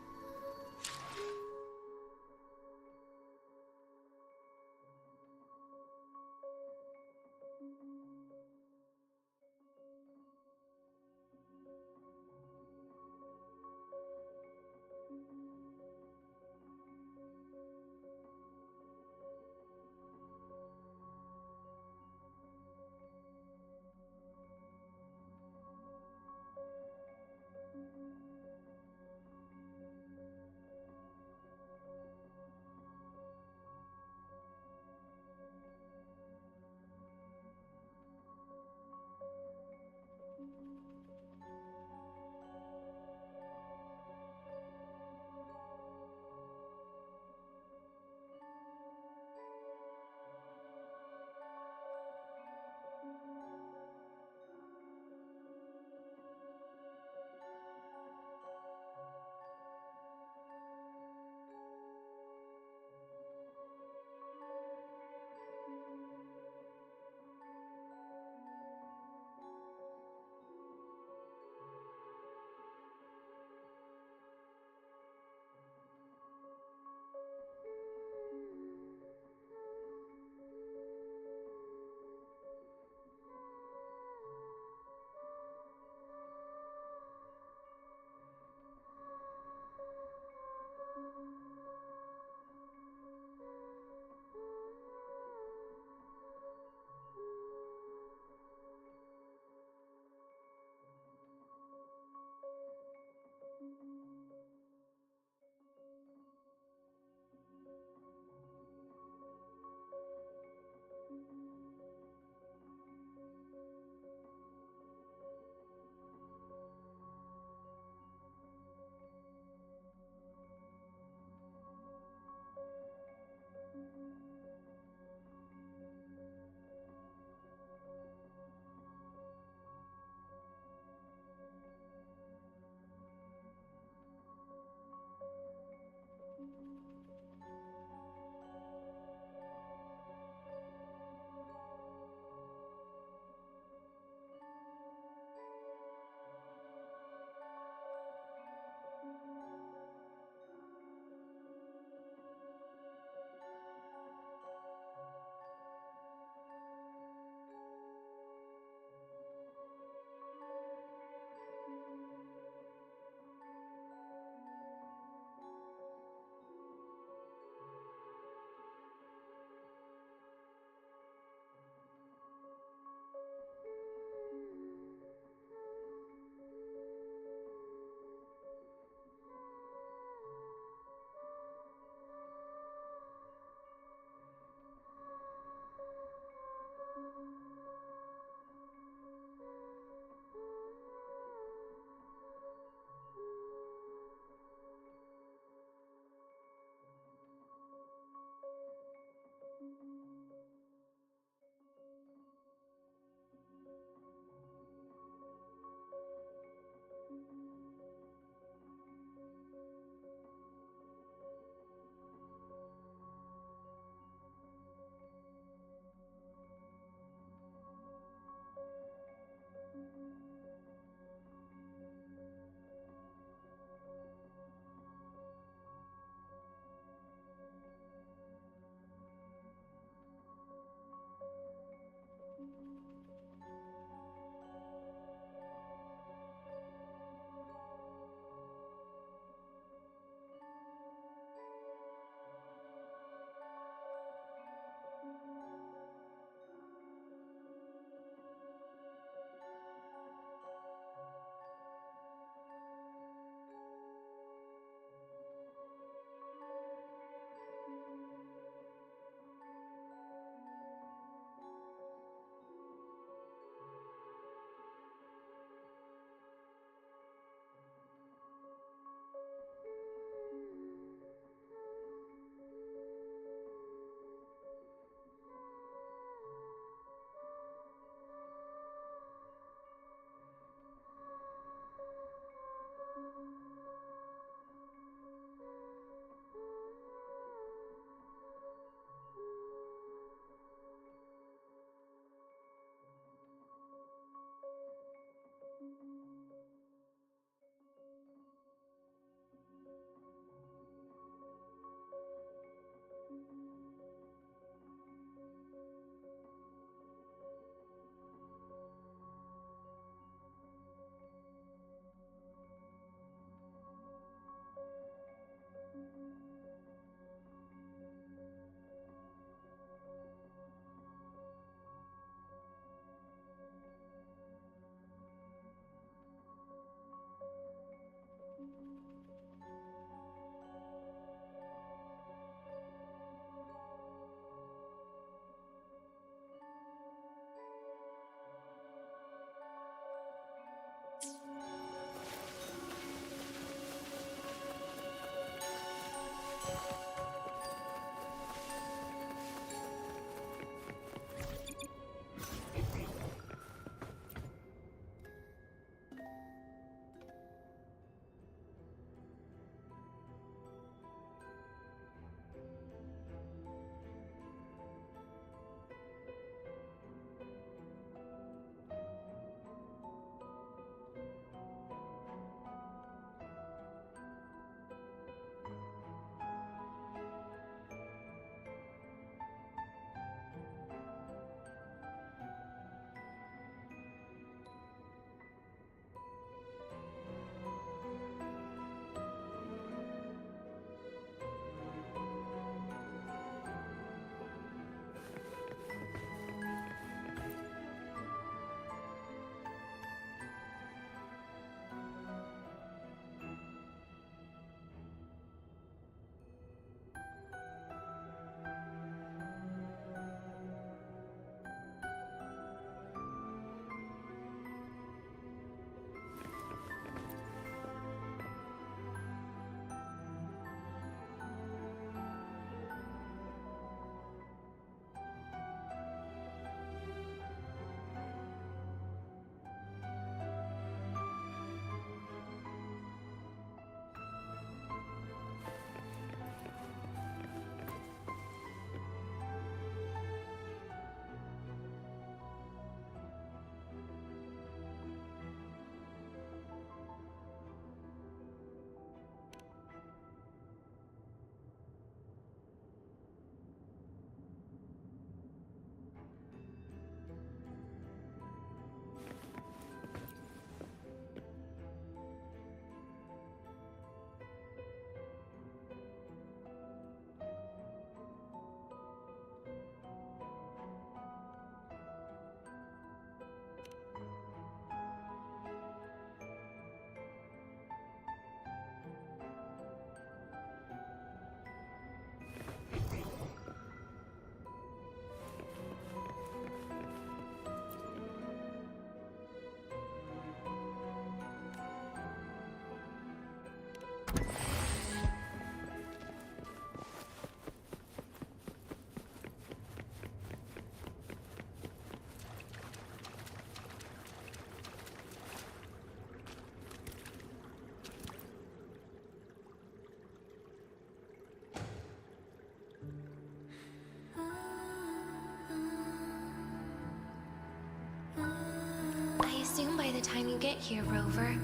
time you get here, Rover,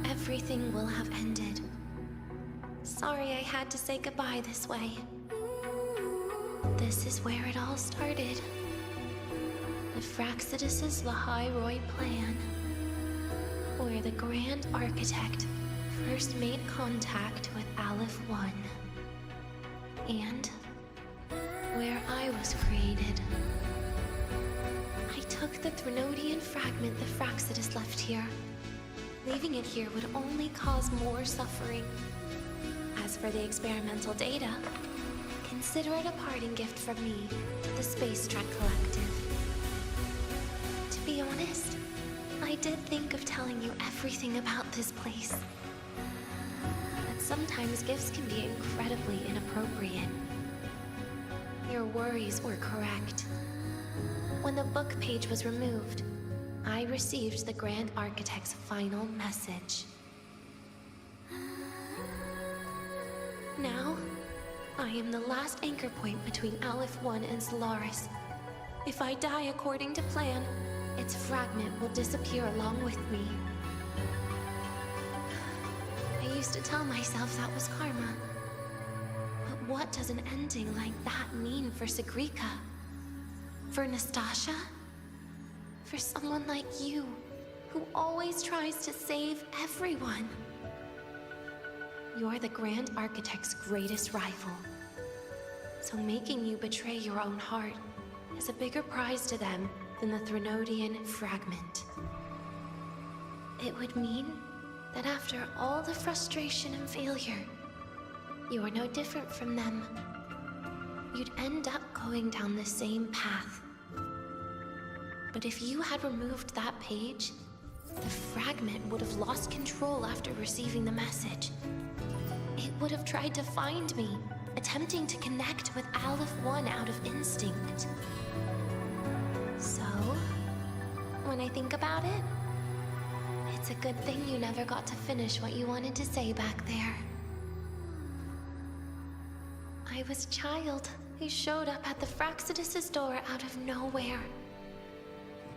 everything will have ended. Sorry I had to say goodbye this way. This is where it all started. The Fraxidus' Lahairoi plan, where the Grand Architect first made contact with Aleph 1, and where I was created. I took the Threnodian fragment the Fraxidus left here. Leaving it here would only cause more suffering. As for the experimental data, consider it a parting gift from me to the Space Trek Collective. To be honest, I did think of telling you everything about this place. But sometimes gifts can be incredibly inappropriate. Your worries were correct. When the book page was removed, I received the Grand Architect's final message. Now, I am the last anchor point between Aleph 1 and Solaris. If I die according to plan, its fragment will disappear along with me. I used to tell myself that was karma. But what does an ending like that mean for Segrika? For Nastasha? For someone like you, who always tries to save everyone? You're the Grand Architect's greatest rival. So making you betray your own heart is a bigger prize to them than the Threnodian fragment. It would mean that after all the frustration and failure, you are no different from them. You'd end up going down the same path. But if you had removed that page, the fragment would have lost control after receiving the message. It would have tried to find me, attempting to connect with Aleph 1 out of instinct. So, when I think about it, it's a good thing you never got to finish what you wanted to say back there. I was a child who showed up at the Fraxidus' door out of nowhere.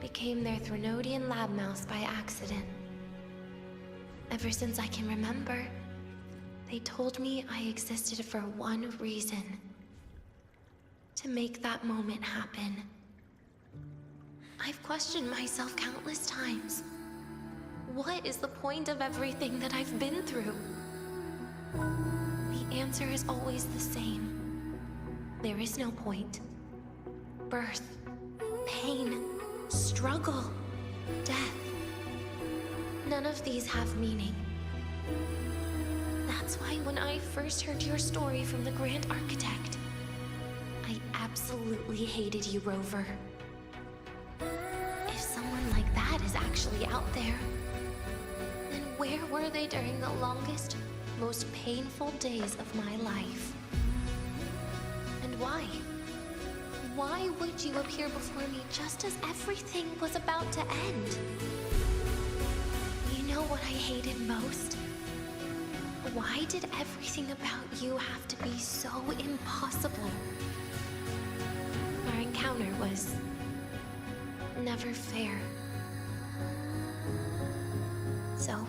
Became their Threnodian lab mouse by accident. Ever since I can remember, they told me I existed for one reason. To make that moment happen. I've questioned myself countless times. What is the point of everything that I've been through? The answer is always the same. There is no point. Birth, pain, struggle, death. None of these have meaning. That's why when I first heard your story from the Grand Architect, I absolutely hated you, Rover. If someone like that is actually out there, then where were they during the longest, most painful days of my life? And why? Why would you appear before me just as everything was about to end? You know what I hated most? Why did everything about you have to be so impossible? Our encounter was never fair. So,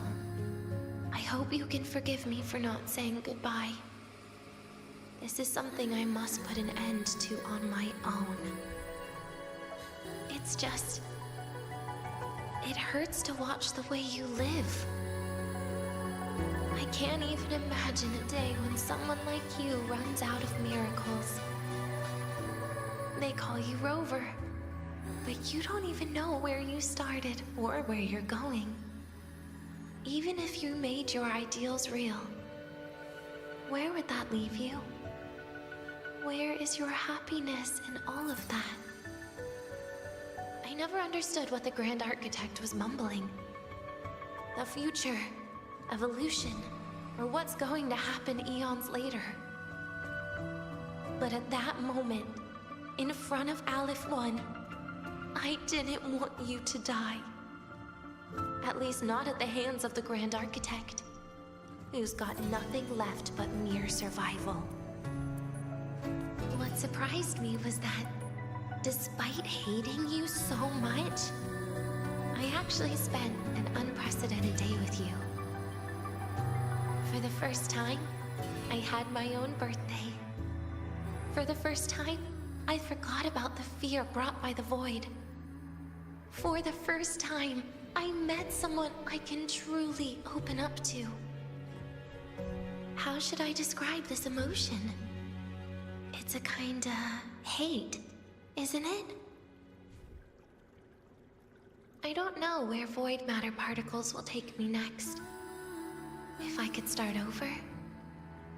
I hope you can forgive me for not saying goodbye. This is something I must put an end to on my own. It's just... it hurts to watch the way you live. I can't even imagine a day when someone like you runs out of miracles. They call you Rover, but you don't even know where you started or where you're going. Even if you made your ideals real, where would that leave you? Where is your happiness in all of that? I never understood what the Grand Architect was mumbling. The future, evolution, or what's going to happen eons later. But at that moment, in front of Aleph 1, I didn't want you to die. At least not at the hands of the Grand Architect, who's got nothing left but mere survival. What surprised me was that, despite hating you so much, I actually spent an with you. For the first time, I had my own birthday. For the first time, I forgot about the fear brought by the void. For the first time, I met someone I can truly open up to. How should I describe this emotion? It's a kinda hate, isn't it? I don't know where void matter particles will take me next. If I could start over,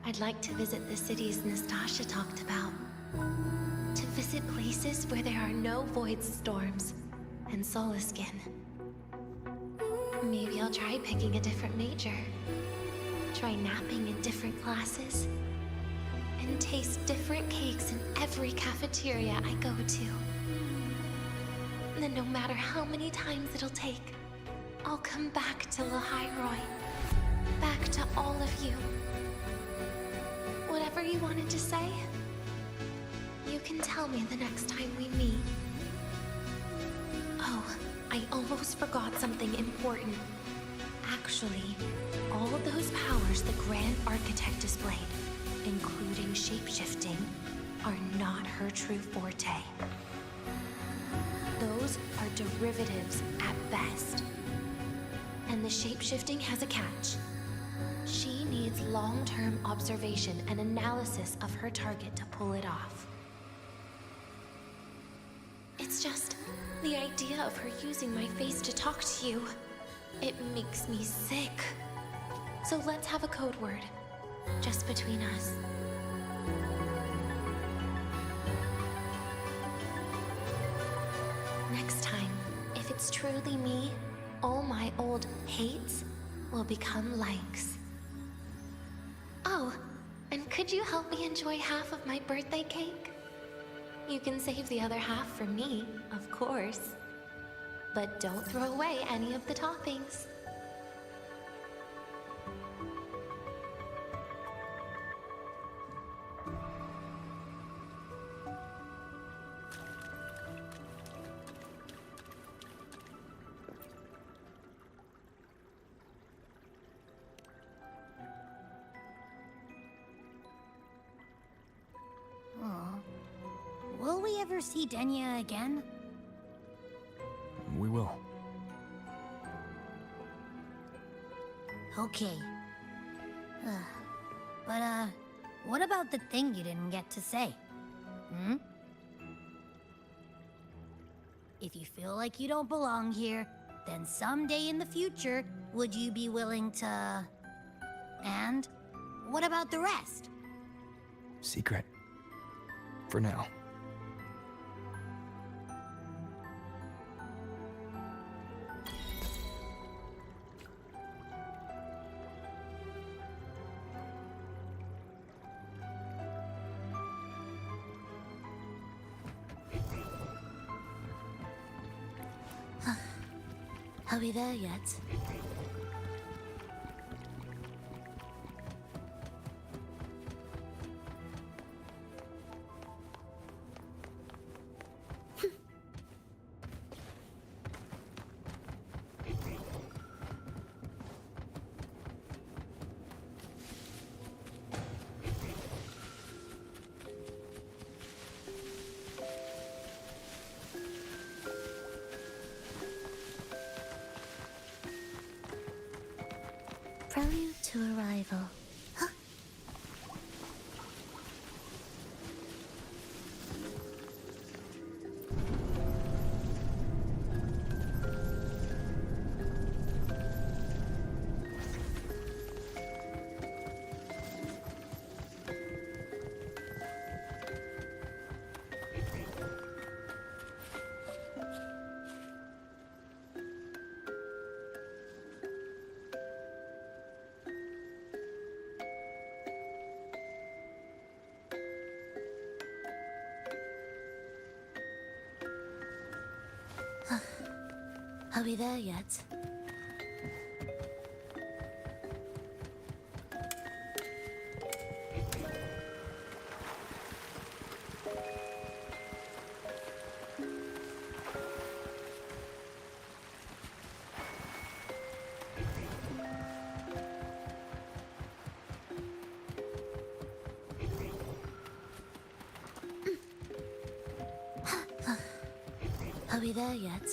I'd like to visit the cities Nastasha talked about. To visit places where there are no void storms and Solaskin. Maybe I'll try picking a different major. Try napping in different classes. And taste different cakes in every cafeteria I go to. Then no matter how many times it'll take, I'll come back to Lahairoi. Back to all of you. Whatever you wanted to say, you can tell me the next time we meet. Oh, I almost forgot something important. Actually, all of those powers the Grand Architect displayed, including shapeshifting, are not her true forte. Those are derivatives at best. And the shapeshifting has a catch. She needs long-term observation and analysis of her target to pull it off. It's just the idea of her using my face to talk to you. It makes me sick. So let's have a code word, just between us. Next time, if it's truly me, all my old hates will become likes. Oh, and could you help me enjoy half of my birthday cake? You can save the other half for me, of course. But don't throw away any of the toppings. Will we ever see Denya again? We will. Okay. But, what about the thing you didn't get to say? If you feel like you don't belong here, then someday in the future, would you be willing to... And what about the rest? Secret. For now. Are we there yet? Prelude to arrival. Huh? Are we there yet? Are we there yet?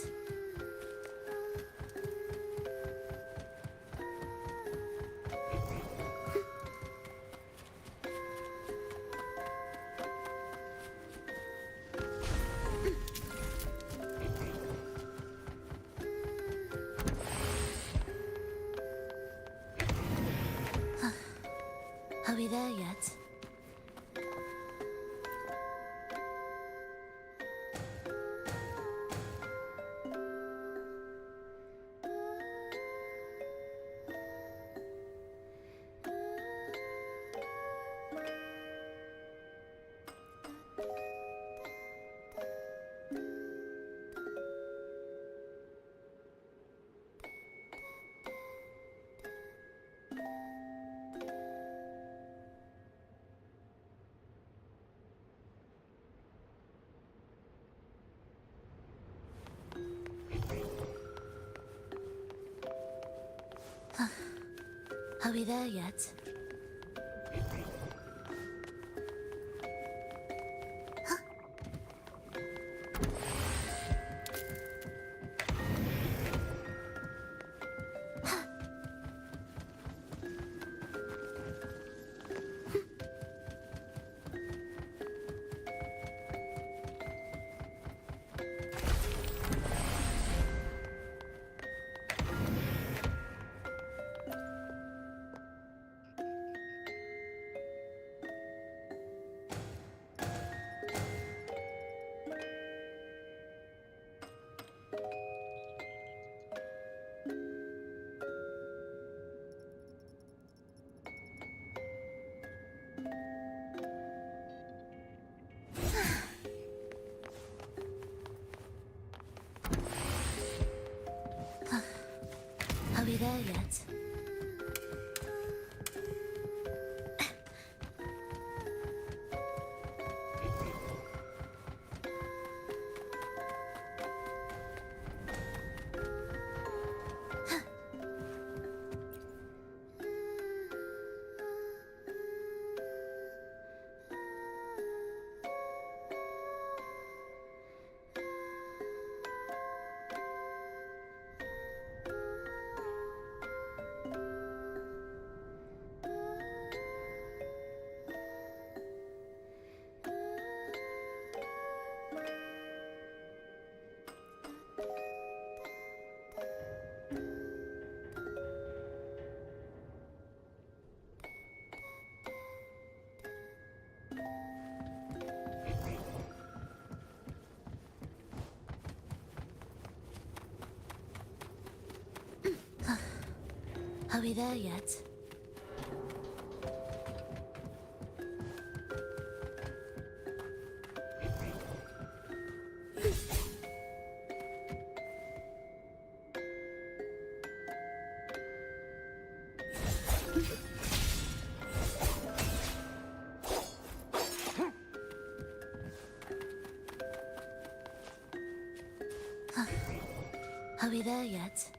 Are we there yet? Are we there yet? Are we there yet? Are we there yet? Are we there yet?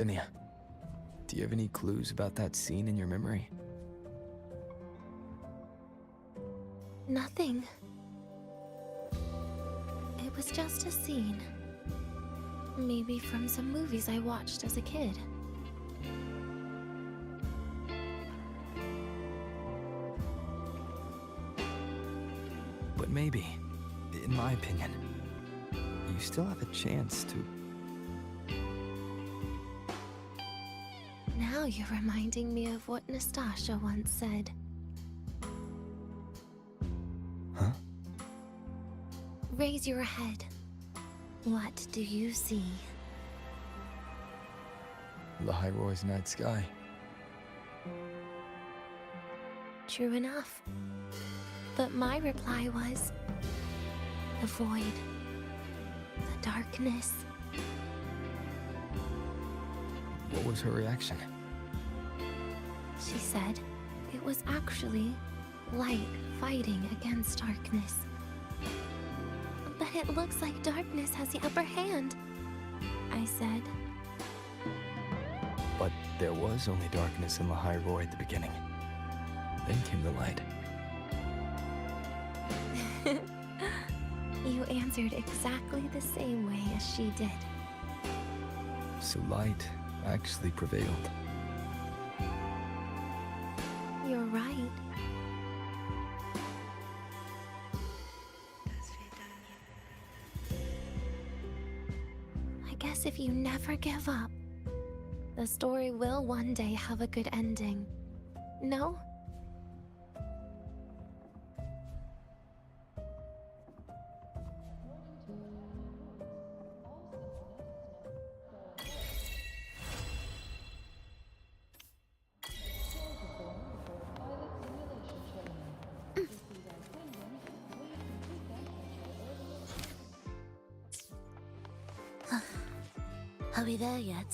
Denia, do you have any clues about that scene in your memory? Nothing. It was just a scene. Maybe from some movies I watched as a kid. But maybe, in my opinion, you still have a chance to... Now you're reminding me of what Nastasha once said. Huh? Raise your head. What do you see? Lahiroy's night sky. True enough. But my reply was... the void. The darkness. What was her reaction? She said it was actually light fighting against darkness. But it looks like darkness has the upper hand, I said. But there was only darkness in Lahiroy at the beginning. Then came the light. You answered exactly the same way as she did. So light actually prevailed. You're right. I guess if you never give up, the story will one day have a good ending. No? Are we there yet?